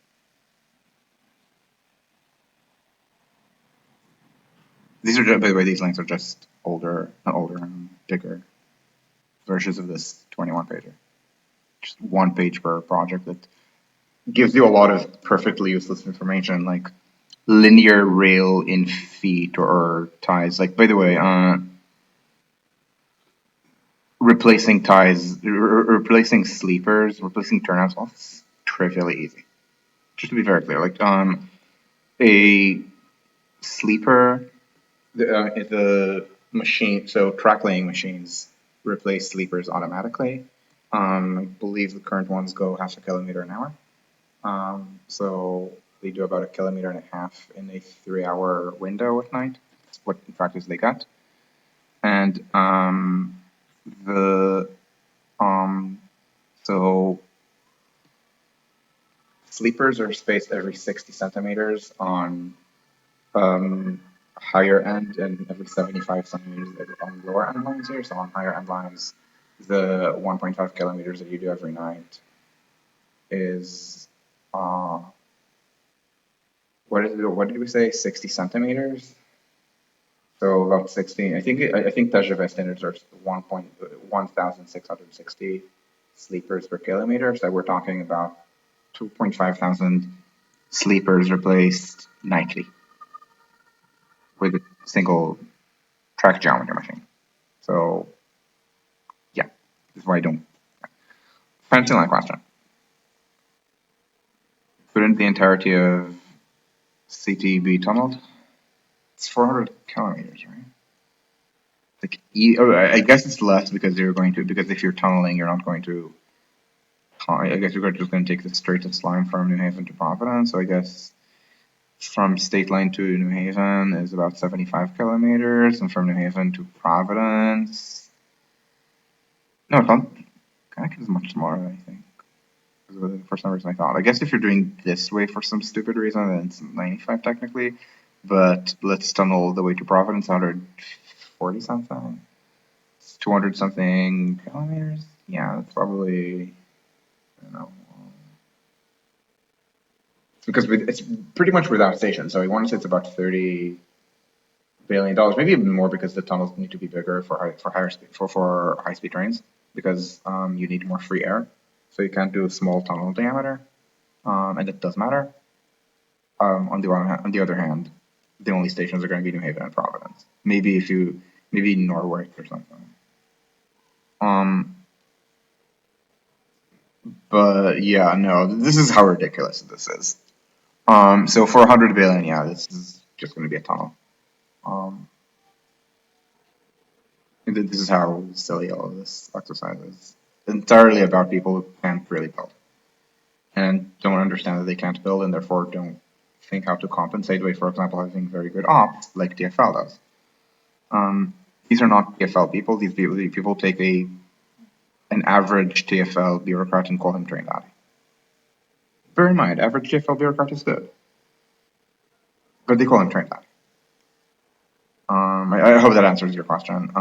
These are, by the way, these links are just older, not older, bigger versions of this 21 pager. Just one page per project that gives you a lot of perfectly useless information, like linear rail in feet or ties. Like, by the way, replacing ties, replacing sleepers, replacing turnouts, well, it's trivially easy. Just to be very clear, like, a sleeper, the machine, so track laying machines replace sleepers automatically. I believe the current ones go half a kilometer an hour. So they do about a kilometer and a half in a 3-hour window at night. That's what in practice they got. And the so sleepers are spaced every 60 centimeters on higher end and every 75 centimeters on lower end lines here. So on higher end lines, the 1.5 kilometers that you do every night is what did we say? 60 centimeters. So about 16. I think TGV standards are 1,660 sleepers per kilometer. So we're talking about 2.5 thousand sleepers replaced nightly with a single track geometry machine. So yeah, this is why I don't. Fancy line question. Couldn't the entirety of CT be tunneled? It's 400 kilometers, right? Like, I guess it's less because because if you're tunneling, you're not going to. I guess you're just going to take the straightest line from New Haven to Providence. So I guess from State Line to New Haven is about 75 kilometers, and from New Haven to Providence, no, it's not. Connecticut is much smaller, I think. For some reason, I thought. I guess if you're doing this way for some stupid reason, then it's 95 technically. But let's tunnel the way to Providence, 140 something. It's 200 something kilometers. Yeah, that's probably. I don't know. Because it's pretty much without station. So I want to say it's about $30 billion, maybe even more because the tunnels need to be bigger for higher speed for high speed trains because you need more free air. So you can't do a small tunnel diameter, and it does matter. On the other hand, the only stations are going to be New Haven and Providence. Maybe Norwich or something. Um, but yeah, no, this is how ridiculous this is. So for 100 billion, yeah, this is just going to be a tunnel. Um, this is how silly all of this exercise is. Entirely about people who can't really build and don't understand that they can't build and therefore don't think how to compensate by, for example, having very good ops like TFL does. These are not TFL people. These people take an average TFL bureaucrat and call him trained daddy. Bear in mind, average TFL bureaucrat is good, but they call him trained daddy. I hope that answers your question.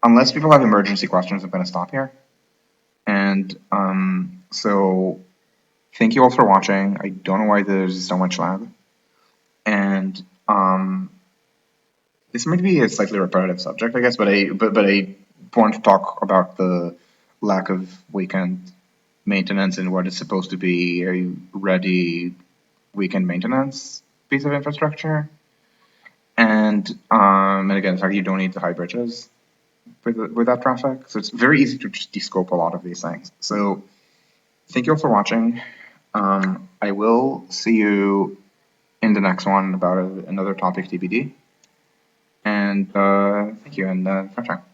Unless people have emergency questions, I'm going to stop here. And so thank you all for watching. I don't know why there's so much lag. And this might be a slightly repetitive subject, I guess, but I want to talk about the lack of weekend maintenance and what is supposed to be a ready weekend maintenance piece of infrastructure. And again, the fact you don't need the high bridges with that traffic. So it's very easy to just descope a lot of these things. So thank you all for watching. I will see you in the next one about another topic TBD. And thank you, and ciao, ciao.